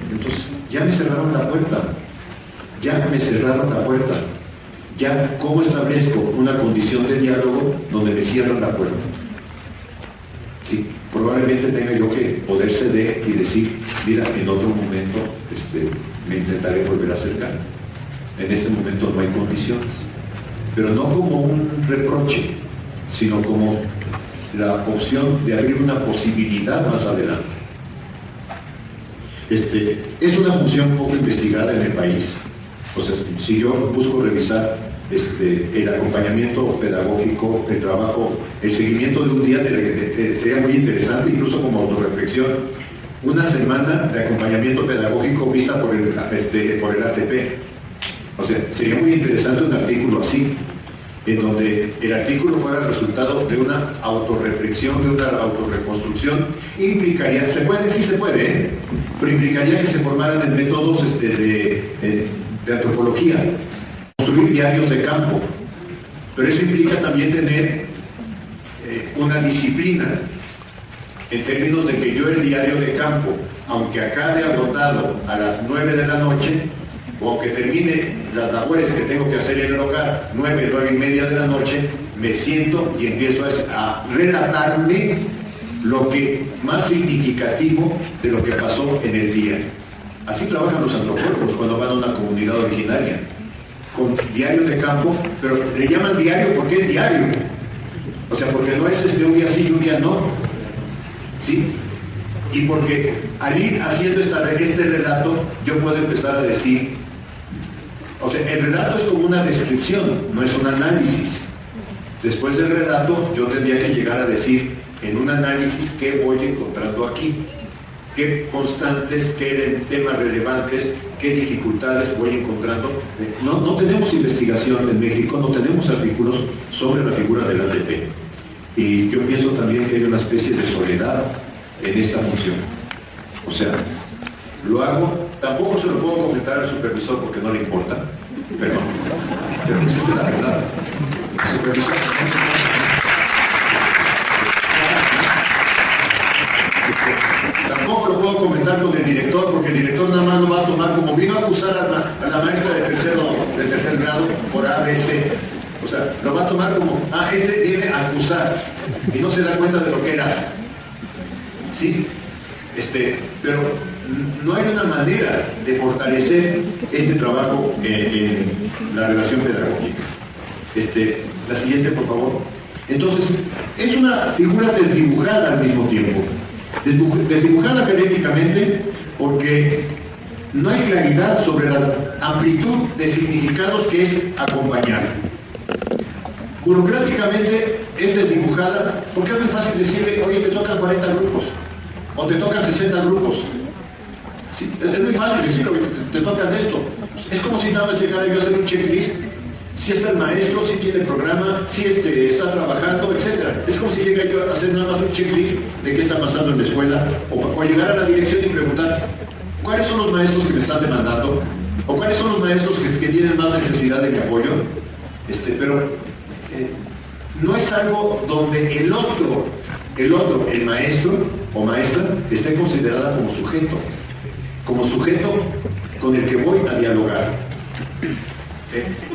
Entonces, ya me cerraron la puerta. Ya, ¿cómo establezco una condición de diálogo donde me cierran la puerta? Sí, probablemente tenga yo que poder ceder y decir, mira, en otro momento me intentaré volver a acercar. En este momento no hay condiciones. Pero no como un reproche, sino como la opción de abrir una posibilidad más adelante. Es una función poco investigada en el país. O sea, si yo busco revisar el acompañamiento pedagógico, el trabajo, el seguimiento de un día, sería muy interesante, incluso como autorreflexión, una semana de acompañamiento pedagógico vista por el ATP. O sea, sería muy interesante un artículo así, en donde el artículo fuera el resultado de una autorreflexión, de una autorreconstrucción. Implicaría, sí se puede, pero implicaría que se formaran en métodos de antropología, construir diarios de campo, pero eso implica también tener una disciplina, en términos de que yo el diario de campo, aunque acabe agotado a las 9 de la noche, o que termine las labores que tengo que hacer en el hogar, 9 y media de la noche, me siento y empiezo a relatarme lo que más significativo de lo que pasó en el día. Así trabajan los antropólogos cuando van a una comunidad originaria, con diarios de campo, pero le llaman diario porque es diario. O sea, porque no es un día sí y un día no. ¿Sí? Y porque al ir haciendo este relato, yo puedo empezar a decir, o sea, el relato es como una descripción, no es un análisis. Después del relato, yo tendría que llegar a decir, en un análisis, ¿qué voy encontrando aquí? ¿Qué constantes, qué temas relevantes, qué dificultades voy encontrando? No tenemos investigación en México, no tenemos artículos sobre la figura del ATP. Y yo pienso también que hay una especie de soledad en esta función. O sea, lo hago, tampoco se lo puedo comentar al supervisor porque no le importa, pero pues esa es la verdad. El supervisor... Tampoco lo puedo comentar con el director porque el director nada más lo va a tomar como vino a acusar a la maestra de tercero de tercer grado por ABC. O sea, lo va a tomar como, este viene a acusar y no se da cuenta de lo que él hace. ¿Sí? Pero no hay una manera de fortalecer este trabajo en la relación pedagógica. La siguiente, por favor. Entonces, es una figura desdibujada al mismo tiempo. Desdibujada académicamente porque no hay claridad sobre la amplitud de significados que es acompañar. Burocráticamente es desdibujada porque es muy fácil decirle, oye, te tocan 40 grupos o te tocan 60 grupos. Sí, es muy fácil decirlo, te tocan esto. Es como si nada más llegara yo a hacer un checklist. Si está el maestro, si tiene el programa, si está trabajando, etc. Es como si llegara yo a hacer nada más un checklist de qué está pasando en la escuela, o llegar a la dirección y preguntar, ¿cuáles son los maestros que me están demandando? ¿O cuáles son los maestros que tienen más necesidad de mi apoyo? Pero no es algo donde el otro, el maestro o maestra, esté considerada como sujeto con el que voy a dialogar.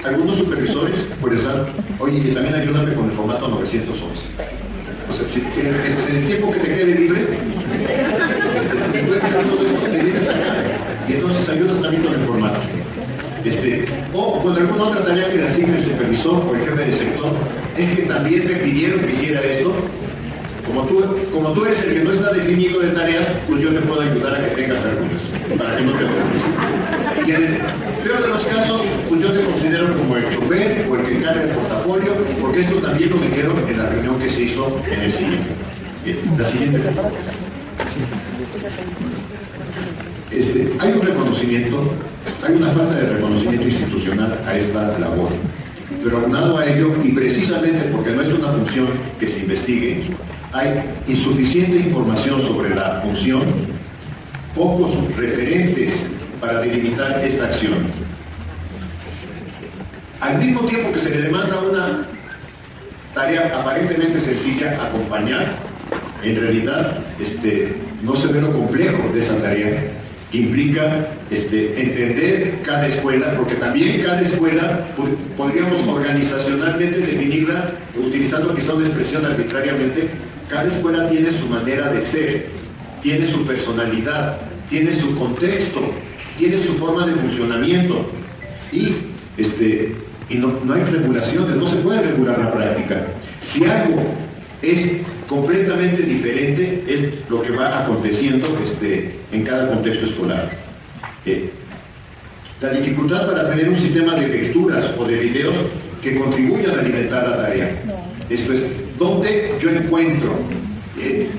Algunos supervisores pues están, oye, y también ayúdame con el formato 911. O sea, si en el tiempo que te quede libre, después de hacer todo esto, te vienes acá y entonces ayudas también con el formato. O con alguna otra tarea que le asigne el supervisor o el jefe de sector, es que también me pidieron que hiciera esto. Como tú eres el que no está definido de tareas, pues yo te puedo ayudar a que tengas algunas, para que no te preocupes. Y en el peor de los casos, pues yo te considero como el chofer o el que carga el portafolio, porque esto también lo dijeron en la reunión que se hizo en el siguiente. La siguiente. Hay un reconocimiento, hay una falta de reconocimiento institucional a esta labor. Pero aunado a ello, y precisamente porque no es una función que se investigue, hay insuficiente información sobre la función, pocos referentes para delimitar esta acción. Al mismo tiempo que se le demanda una tarea aparentemente sencilla, acompañar, en realidad no se ve lo complejo de esa tarea, que implica entender cada escuela, porque también cada escuela podríamos organizacionalmente definirla, utilizando quizá una expresión arbitrariamente. Cada escuela tiene su manera de ser, tiene su personalidad, tiene su contexto, tiene su forma de funcionamiento y no hay regulaciones, no se puede regular la práctica. Si algo es completamente diferente, es lo que va aconteciendo en cada contexto escolar. La dificultad para tener un sistema de lecturas o de videos que contribuyan a alimentar la tarea. Esto es, ¿dónde yo encuentro?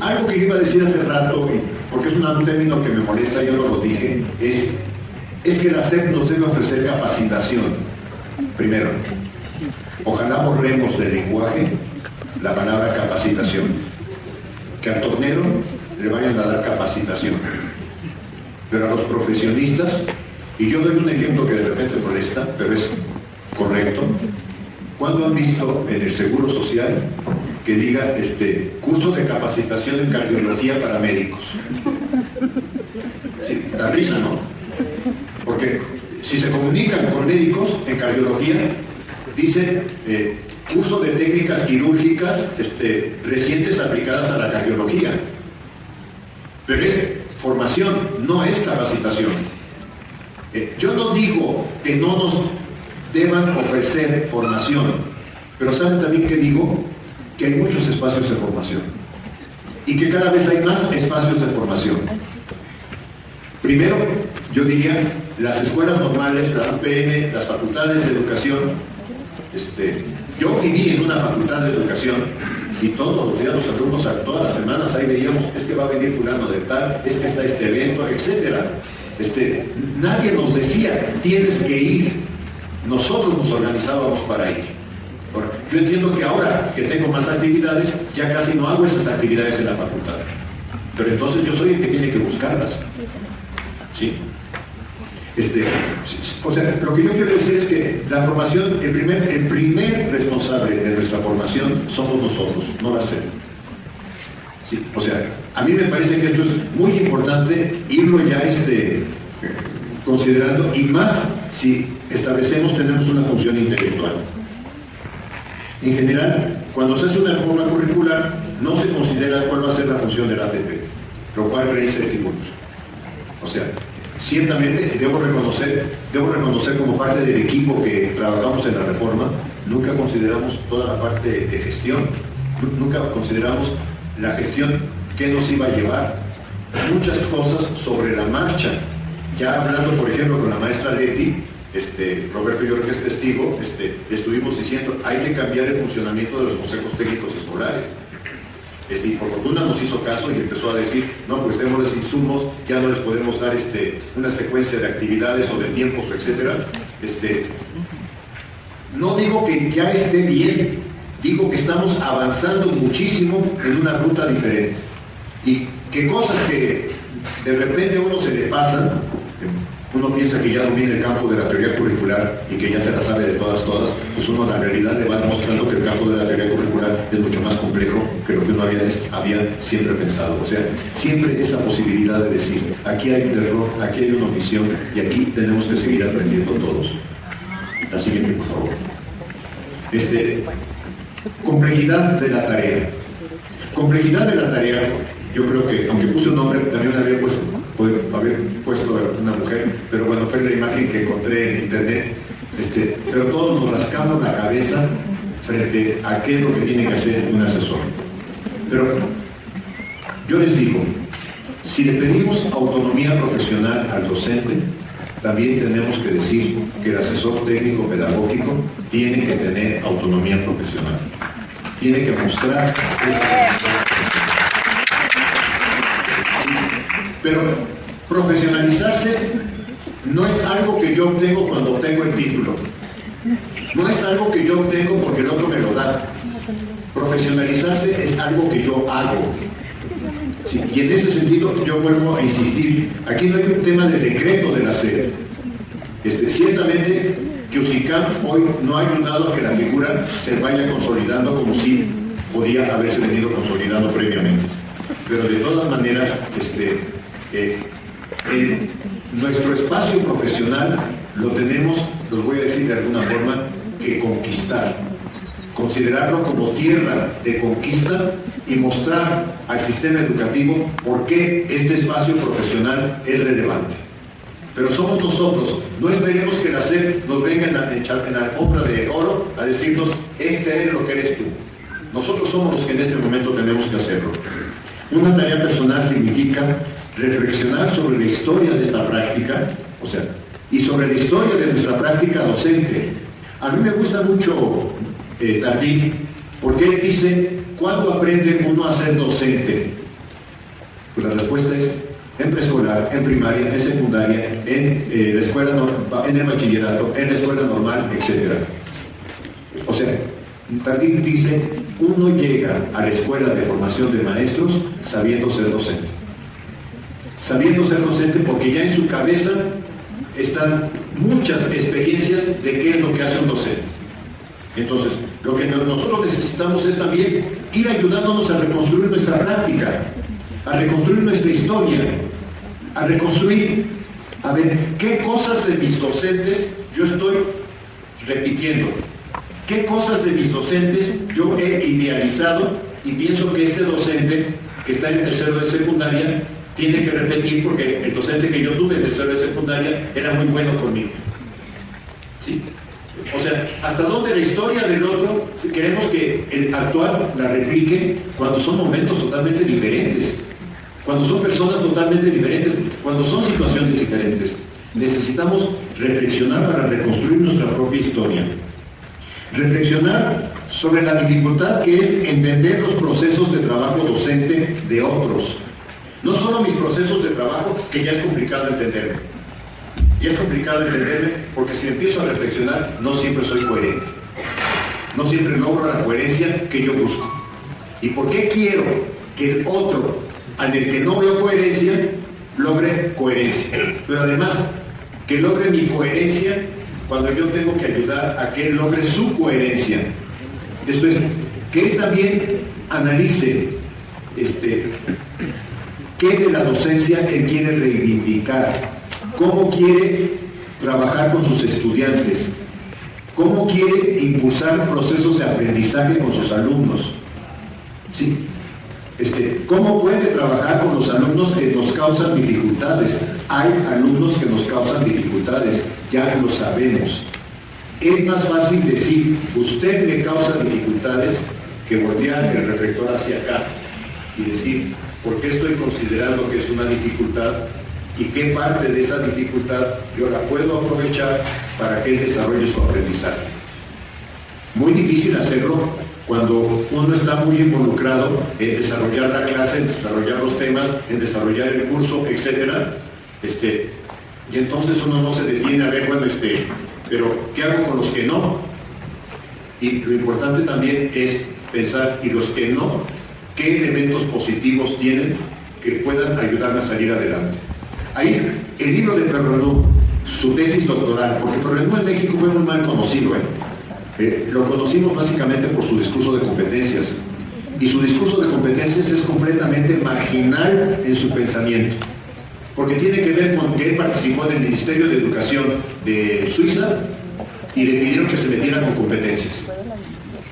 Algo que iba a decir hace rato, porque es un término que me molesta, yo no lo dije, es que la SEP nos debe ofrecer capacitación. Primero, ojalá borremos del lenguaje la palabra capacitación. Que al tornero le vayan a dar capacitación. Pero a los profesionistas, y yo doy un ejemplo que de repente molesta, pero es correcto. ¿Cuándo han visto en el Seguro Social que diga curso de capacitación en cardiología para médicos? Sí, da risa, ¿no? Porque si se comunican con médicos en cardiología, dicen curso de técnicas quirúrgicas recientes aplicadas a la cardiología. Pero es formación, no es capacitación. Yo no digo que no nos deban ofrecer formación, pero ¿saben también qué digo? Que hay muchos espacios de formación y que cada vez hay más espacios de formación. Primero, yo diría, las escuelas normales, la UPN, las facultades de educación. Yo viví en una facultad de educación y todos los días los alumnos, todas las semanas ahí veíamos, es que va a venir fulano de tal, es que está este evento, etc. Nadie nos decía, tienes que ir. Nosotros nos organizábamos para ir. Ahora, yo entiendo que ahora que tengo más actividades, ya casi no hago esas actividades en la facultad. Pero entonces yo soy el que tiene que buscarlas. ¿Sí? O sea, lo que yo quiero decir es que la formación, el primer responsable de nuestra formación somos nosotros, no la SEP. ¿Sí? O sea, a mí me parece que esto es muy importante irlo ya considerando, y más si establecemos, tenemos una función intelectual. En general, cuando se hace una reforma curricular, no se considera cuál va a ser la función del ATP, lo cual creé 7 puntos. O sea, ciertamente debo reconocer como parte del equipo que trabajamos en la reforma, nunca consideramos toda la parte de gestión, nunca consideramos la gestión que nos iba a llevar, muchas cosas sobre la marcha. Ya hablando, por ejemplo, con la maestra Leti, Roberto, yo creo que es testigo, estuvimos diciendo, hay que cambiar el funcionamiento de los consejos técnicos escolares. Y por fortuna nos hizo caso y empezó a decir, no, pues démosles insumos, ya no les podemos dar una secuencia de actividades o de tiempos, etcétera. No digo que ya esté bien, digo que estamos avanzando muchísimo en una ruta diferente. Y que cosas que de repente a uno se le pasan, uno piensa que ya domina el campo de la teoría curricular y que ya se la sabe de todas, pues uno en la realidad le va demostrando que el campo de la teoría curricular es mucho más complejo que lo que uno había siempre pensado. O sea, siempre esa posibilidad de decir, aquí hay un error, aquí hay una omisión y aquí tenemos que seguir aprendiendo todos. La siguiente, por favor. Complejidad de la tarea. Complejidad de la tarea, yo creo que, aunque puse un nombre, también habría puesto una mujer, pero bueno, fue la imagen que encontré en internet. Pero todos nos rascamos la cabeza frente a qué es lo que tiene que hacer un asesor. Pero yo les digo, si le pedimos autonomía profesional al docente, también tenemos que decir que el asesor técnico pedagógico tiene que tener autonomía profesional. Tiene que mostrar esa. Pero profesionalizarse no es algo que yo obtengo cuando obtengo el título. No es algo que yo obtengo porque el otro me lo da. Profesionalizarse es algo que yo hago. Sí, y en ese sentido yo vuelvo a insistir, aquí no hay un tema de decreto de la SED. Ciertamente que UCICAM hoy no ha ayudado a que la figura se vaya consolidando como si podía haberse venido consolidando previamente. Pero de todas maneras, nuestro espacio profesional lo tenemos, los voy a decir de alguna forma, que conquistar. Considerarlo como tierra de conquista y mostrar al sistema educativo por qué este espacio profesional es relevante. Pero somos nosotros, no esperemos que la SEP nos venga en la alfombra de oro a decirnos, este es lo que eres tú. Nosotros somos los que en este momento tenemos que hacerlo. Una tarea personal significa reflexionar sobre la historia de esta práctica, y sobre la historia de nuestra práctica docente. A mí me gusta mucho Tardif, porque él dice, ¿cuándo aprende uno a ser docente? Pues la respuesta es en preescolar, en primaria, en secundaria, en la escuela, en el bachillerato, en la escuela normal, etc. Tardif dice, uno llega a la escuela de formación de maestros sabiendo ser docente. Sabiendo ser docente porque ya en su cabeza están muchas experiencias de qué es lo que hace un docente. Entonces, lo que nosotros necesitamos es también ir ayudándonos a reconstruir nuestra práctica, a reconstruir nuestra historia, a reconstruir, a ver, qué cosas de mis docentes yo estoy repitiendo, qué cosas de mis docentes yo he idealizado y pienso que este docente que está en tercero de secundaria tiene que repetir porque el docente que yo tuve en tercero de secundaria era muy bueno conmigo. ¿Sí? ¿Hasta dónde la historia del otro queremos que el actual la replique cuando son momentos totalmente diferentes? Cuando son personas totalmente diferentes, cuando son situaciones diferentes. Necesitamos reflexionar para reconstruir nuestra propia historia. Reflexionar sobre la dificultad que es entender los procesos de trabajo docente de otros. No solo mis procesos de trabajo, que ya es complicado entenderme. Y es complicado entenderme porque si empiezo a reflexionar, no siempre soy coherente. No siempre logro la coherencia que yo busco. ¿Y por qué quiero que el otro, al que no veo coherencia, logre coherencia? Pero además, que logre mi coherencia cuando yo tengo que ayudar a que él logre su coherencia. Esto es, que él también analice qué de la docencia él quiere reivindicar, cómo quiere trabajar con sus estudiantes? ¿Cómo quiere impulsar procesos de aprendizaje con sus alumnos? ¿Sí? ¿Cómo puede trabajar con los alumnos que nos causan dificultades? Hay alumnos que nos causan dificultades, ya lo sabemos. Es más fácil decir, usted me causa dificultades, que voltear el reflector hacia acá y decir, ¿por qué estoy considerando que es una dificultad? ¿Y qué parte de esa dificultad yo la puedo aprovechar para que él desarrolle su aprendizaje? Muy difícil hacerlo cuando uno está muy involucrado en desarrollar la clase, en desarrollar los temas, en desarrollar el curso, etc. Y entonces uno no se detiene a ver, bueno, pero ¿qué hago con los que no? Y lo importante también es pensar, ¿y los que no? ¿Qué elementos positivos tienen que puedan ayudarme a salir adelante? Ahí, el libro de Perrenot, su tesis doctoral, porque Perrenot en México fue muy mal conocido, lo conocimos básicamente por su discurso de competencias, y su discurso de competencias es completamente marginal en su pensamiento, porque tiene que ver con que él participó en el Ministerio de Educación de Suiza y le pidieron que se metiera con competencias.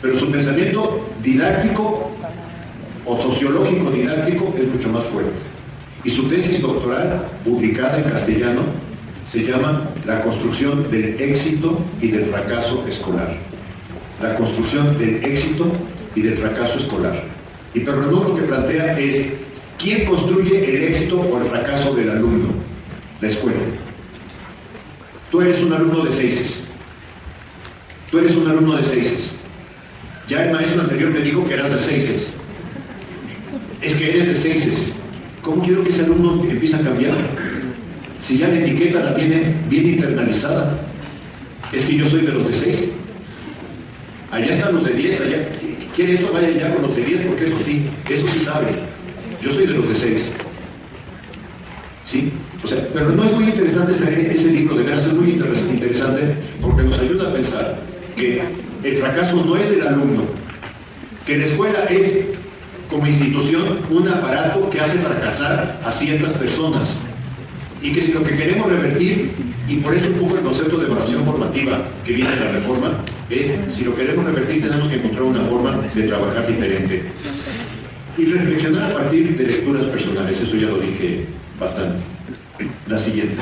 Pero su pensamiento didáctico o sociológico didáctico es mucho más fuerte. Y su tesis doctoral, publicada en castellano, se llama La construcción del éxito y del fracaso escolar. La construcción del éxito y del fracaso escolar. Y Perrenot lo que plantea es, ¿quién construye el éxito o el fracaso del alumno? La escuela. Tú eres un alumno de 6. Tú eres un alumno de 6. Ya el maestro anterior me dijo que eras de 6. Es que eres de 6. ¿Cómo quiero que ese alumno empiece a cambiar? Si ya la etiqueta la tiene bien internalizada. Es que yo soy de los de 6. Allá están los de 10, allá. ¿Quiere eso? Vaya allá con los de 10, porque eso sí sabe. Yo soy de los de 6. ¿Sí? O sea, pero no es muy interesante ese libro, de veras es muy interesante, porque nos ayuda a pensar que el fracaso no es del alumno, que la escuela es, como institución, un aparato que hace fracasar a ciertas personas, y que si lo que queremos revertir, y por eso un poco el concepto de evaluación formativa que viene de la reforma, es, si lo queremos revertir tenemos que encontrar una forma de trabajar diferente. Y reflexionar a partir de lecturas personales, eso ya lo dije bastante. La siguiente.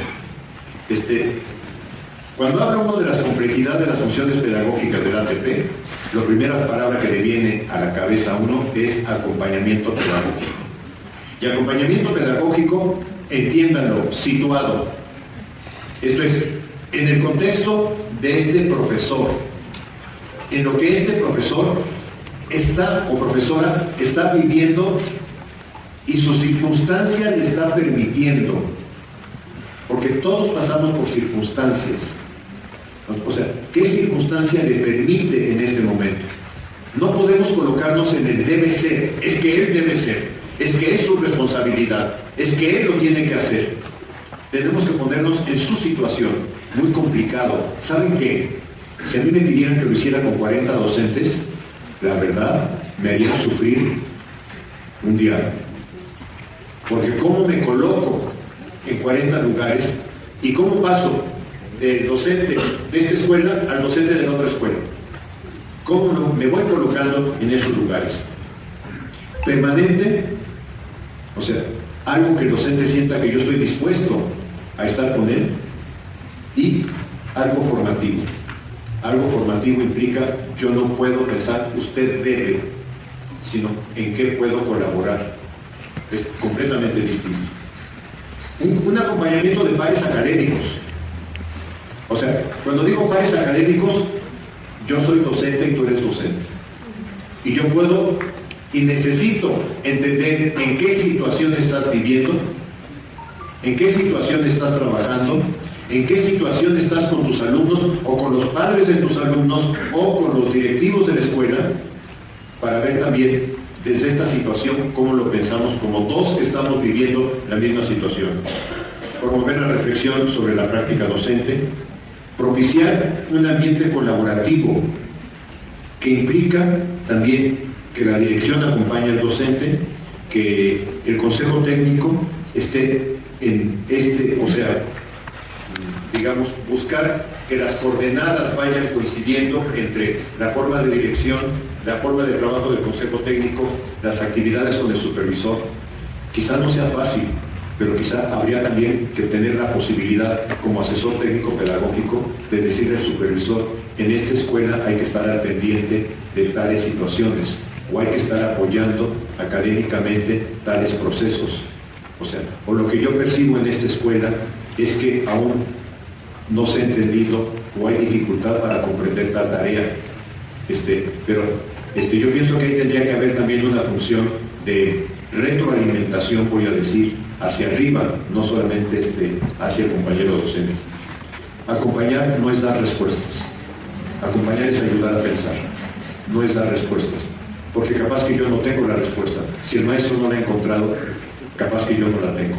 Cuando habla uno de las complejidades de las funciones pedagógicas del ATP, la primera palabra que le viene a la cabeza a uno es acompañamiento pedagógico. Y acompañamiento pedagógico, entiéndanlo, situado. Esto es, en el contexto de este profesor, en lo que este profesor o profesora está viviendo y su circunstancia le está permitiendo, porque todos pasamos por circunstancias. O sea, ¿qué circunstancia le permite en este momento? No podemos colocarnos en el debe ser, es que él debe ser, es que es su responsabilidad, es que él lo tiene que hacer. Tenemos que ponernos en su situación, muy complicado. ¿Saben qué? Si a mí me pidieran que lo hiciera con 40 docentes, la verdad, me haría sufrir un día. Porque ¿cómo me coloco en 40 lugares y cómo paso del docente de esta escuela al docente de la otra escuela? ¿Cómo no? Me voy colocando en esos lugares? Permanente, o sea, algo que el docente sienta que yo estoy dispuesto a estar con él, y algo formativo. Algo formativo implica, yo no puedo pensar, usted debe, sino en qué puedo colaborar. Es completamente distinto. Un acompañamiento de pares académicos. O sea, cuando digo pares académicos, yo soy docente y tú eres docente. Y yo puedo y necesito entender en qué situación estás viviendo, en qué situación estás trabajando, en qué situación estás con tus alumnos o con los padres de tus alumnos o con los directivos de la escuela, para ver también desde esta situación cómo lo pensamos como dos que estamos viviendo la misma situación. Promover la reflexión sobre la práctica docente, propiciar un ambiente colaborativo que implica también que la dirección acompañe al docente, que el consejo técnico esté en o sea, digamos, buscar que las coordenadas vayan coincidiendo entre la forma de dirección, la forma de trabajo del consejo técnico, las actividades con el supervisor. Quizá no sea fácil, pero quizá habría también que tener la posibilidad, como asesor técnico pedagógico, de decirle al supervisor: en esta escuela hay que estar al pendiente de tales situaciones, o hay que estar apoyando académicamente tales procesos. O sea, o lo que yo percibo en esta escuela es que aún no se ha entendido o hay dificultad para comprender tal tarea. Pero yo pienso que ahí tendría que haber también una función de retroalimentación, voy a decir, hacia arriba, no solamente hacia el compañero docente. Acompañar no es dar respuestas. Acompañar es ayudar a pensar, no es dar respuestas. Porque capaz que yo no tengo la respuesta. Si el maestro no la ha encontrado, capaz que yo no la tengo.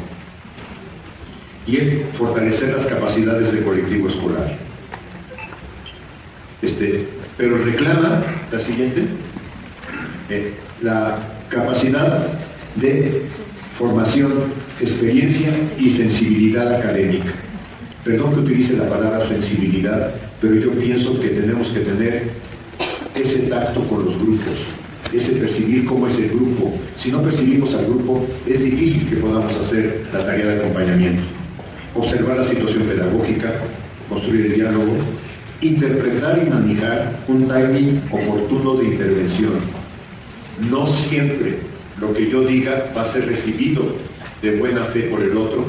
Y es fortalecer las capacidades del colectivo escolar. Pero reclama, la siguiente, la capacidad de formación, experiencia y sensibilidad académica. Perdón que utilice la palabra sensibilidad, pero yo pienso que tenemos que tener ese tacto con los grupos, ese percibir cómo es el grupo. Si no percibimos al grupo, es difícil que podamos hacer la tarea de acompañamiento. Observar la situación pedagógica, construir el diálogo, interpretar y manejar un timing oportuno de intervención. No siempre lo que yo diga va a ser recibido de buena fe por el otro.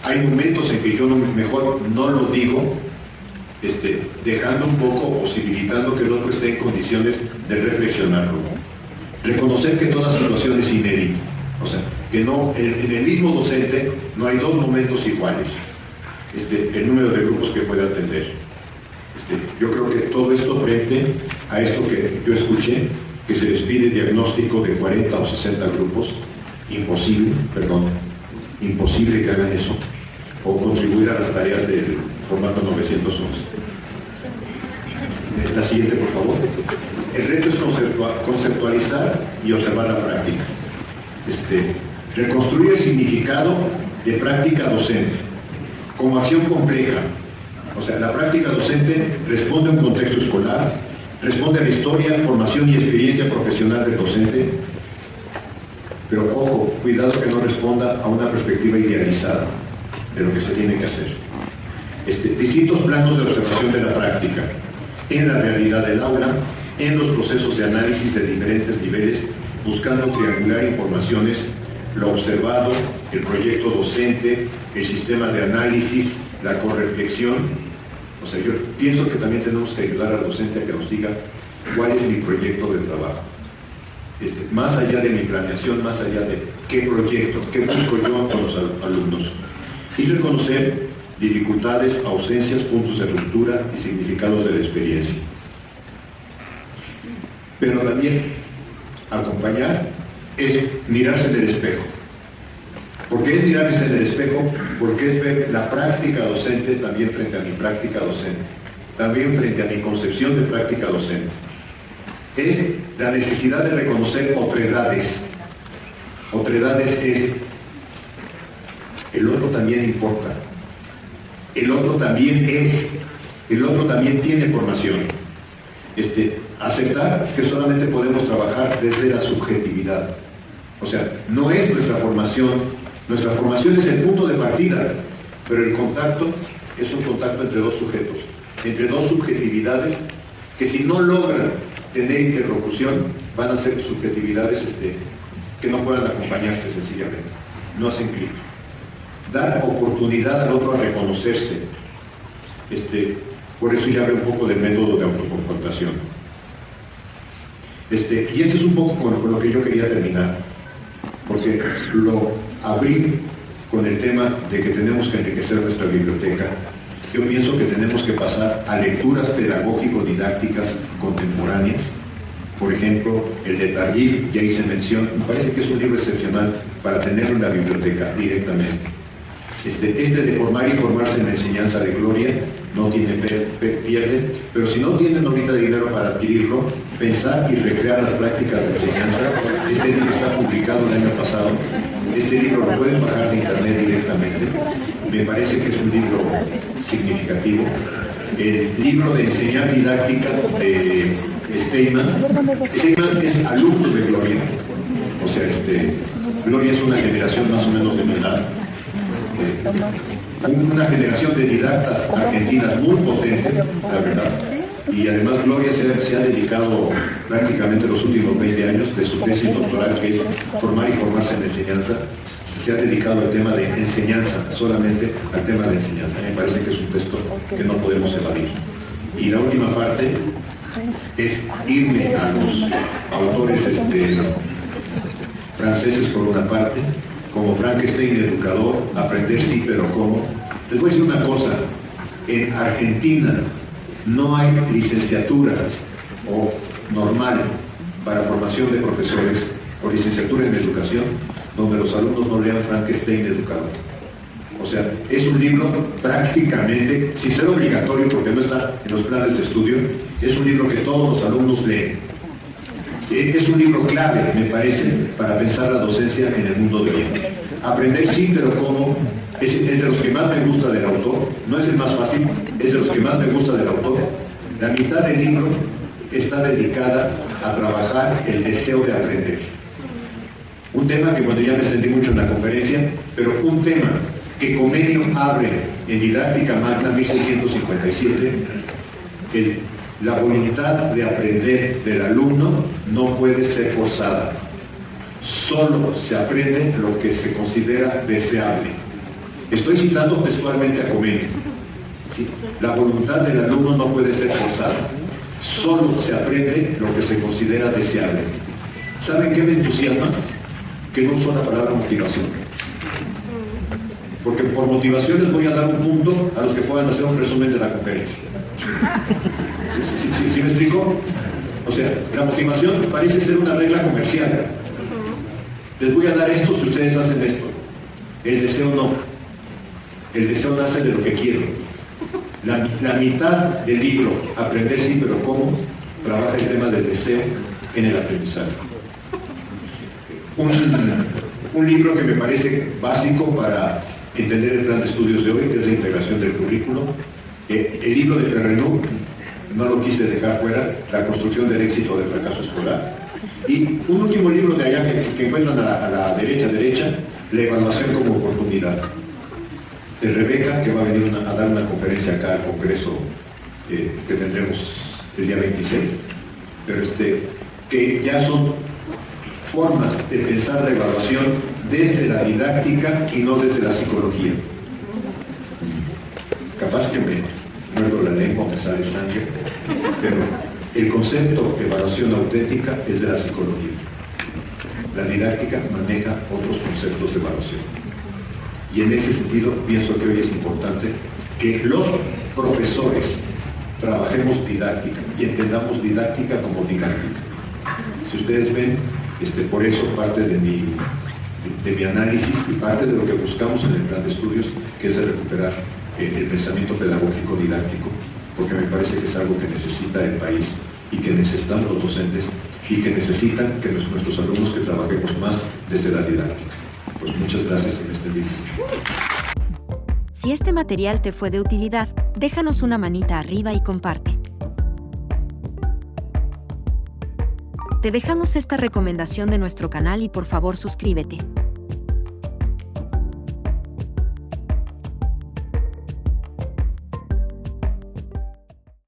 Hay momentos en que yo mejor no lo digo, dejando un poco, posibilitando que el otro esté en condiciones de reflexionarlo. Reconocer que toda situación es inédita. O sea, que no, en el mismo docente no hay dos momentos iguales. El número de grupos que puede atender. Yo creo que todo esto frente a esto que yo escuché, que se les pide diagnóstico de 40 o 60 grupos, imposible que hagan eso, o contribuir a las tareas del formato 911. La siguiente, por favor. El reto es conceptualizar y observar la práctica. Reconstruir el significado de práctica docente como acción compleja. O sea, la práctica docente responde a un contexto escolar, responde a la historia, formación y experiencia profesional del docente, pero ojo, cuidado que no responda a una perspectiva idealizada de lo que se tiene que hacer. Distintos planos de observación de la práctica, en la realidad del aula, en los procesos de análisis de diferentes niveles, buscando triangular informaciones, lo observado, el proyecto docente, el sistema de análisis, la correflexión. O sea, yo pienso que también tenemos que ayudar al docente a que nos diga cuál es mi proyecto de trabajo. Más allá de mi planeación, más allá de qué proyecto, qué busco yo con los alumnos. Y reconocer dificultades, ausencias, puntos de ruptura y significados de la experiencia. Pero también acompañar es mirarse en el espejo. ¿Por qué es mirarse en el espejo? Porque es ver la práctica docente también frente a mi práctica docente, también frente a mi concepción de práctica docente. Es la necesidad de reconocer otredades. Otredades es: el otro también importa, el otro también es, el otro también tiene formación. Aceptar que solamente podemos trabajar desde la subjetividad. O sea, no es nuestra formación es el punto de partida, pero el contacto es un contacto entre dos sujetos, entre dos subjetividades que, si no logran tener interlocución, van a ser subjetividades que no puedan acompañarse sencillamente, no hacen clic. Dar oportunidad al otro a reconocerse. Por eso ya hablo un poco del método de autoconfrontación. Y esto es un poco con lo que yo quería terminar, porque lo abrí con el tema de que tenemos que enriquecer nuestra biblioteca. Yo pienso que tenemos que pasar a lecturas pedagógico-didácticas contemporáneas. Por ejemplo, el de Tardif, ya hice mención, me parece que es un libro excepcional para tenerlo en la biblioteca directamente. De formar y formarse en la enseñanza de Gloria, no tiene pierde, pero si no tienen ahorita dinero para adquirirlo, pensar y recrear las prácticas de enseñanza. Este libro está publicado el año pasado, este libro lo pueden bajar de internet directamente, me parece que es un libro significativo. El libro de enseñar didáctica de Steinman es alumno de Gloria, o sea, Gloria es una generación más o menos de mi edad, una generación de didactas argentinas muy potentes, la verdad, y además Gloria se ha dedicado prácticamente los últimos 20 años de su tesis doctoral, que es formar y formarse en enseñanza, se ha dedicado al tema de enseñanza, solamente al tema de enseñanza. Me parece que es un texto que no podemos evadir. Y la última parte es irme a los autores franceses por una parte, como Frankenstein, educador, aprender sí, pero ¿cómo? Les voy a decir una cosa, en Argentina no hay licenciatura o normal para formación de profesores o licenciatura en educación donde los alumnos no lean Frankenstein, educador. O sea, es un libro prácticamente, sin ser obligatorio porque no está en los planes de estudio, es un libro que todos los alumnos leen. Es un libro clave, me parece, para pensar la docencia en el mundo de hoy. Aprender sí, pero ¿cómo? Es de los que más me gusta del autor, no es el más fácil, es de los que más me gusta del autor. La mitad del libro está dedicada a trabajar el deseo de aprender. Un tema que cuando ya me extendí mucho en la conferencia, pero un tema que Comenius abre en Didáctica Magna 1657, la voluntad de aprender del alumno no puede ser forzada. Solo se aprende lo que se considera deseable. Estoy citando textualmente a Comenius. ¿Sí? La voluntad del alumno no puede ser forzada. Solo se aprende lo que se considera deseable. ¿Saben qué me entusiasma? Que no uso la palabra motivación. Porque por motivación les voy a dar un punto a los que puedan hacer un resumen de la conferencia. ¿Sí me explico? O sea, la motivación parece ser una regla comercial. Les voy a dar esto si ustedes hacen esto. El deseo no. El deseo nace de lo que quiero. La mitad del libro, Aprender sí, pero ¿cómo?, trabaja el tema del deseo en el aprendizaje. Un libro que me parece básico para entender el plan de estudios de hoy, que es la integración del currículo. El libro de Ferrenot, no lo quise dejar fuera, La construcción del éxito del fracaso escolar. Y un último libro de allá que encuentran a la derecha, La evaluación como oportunidad, de Rebeca, que va a venir a dar una conferencia acá al Congreso que tendremos el día 26, pero que ya son formas de pensar la evaluación desde la didáctica y no desde la psicología. Capaz que me muerdo la lengua, me sale sangre, pero el concepto de evaluación auténtica es de la psicología. La didáctica maneja otros conceptos de evaluación. Y en ese sentido pienso que hoy es importante que los profesores trabajemos didáctica y entendamos didáctica como didáctica. Si ustedes ven, por eso parte de mi análisis y parte de lo que buscamos en el plan de estudios, que es de recuperar el pensamiento pedagógico didáctico, porque me parece que es algo que necesita el país y que necesitan los docentes y que necesitan que nuestros alumnos que trabajemos más desde la didáctica. Pues muchas gracias y me extendí mucho. Si este material te fue de utilidad, déjanos una manita arriba y comparte. Te dejamos esta recomendación de nuestro canal y por favor suscríbete.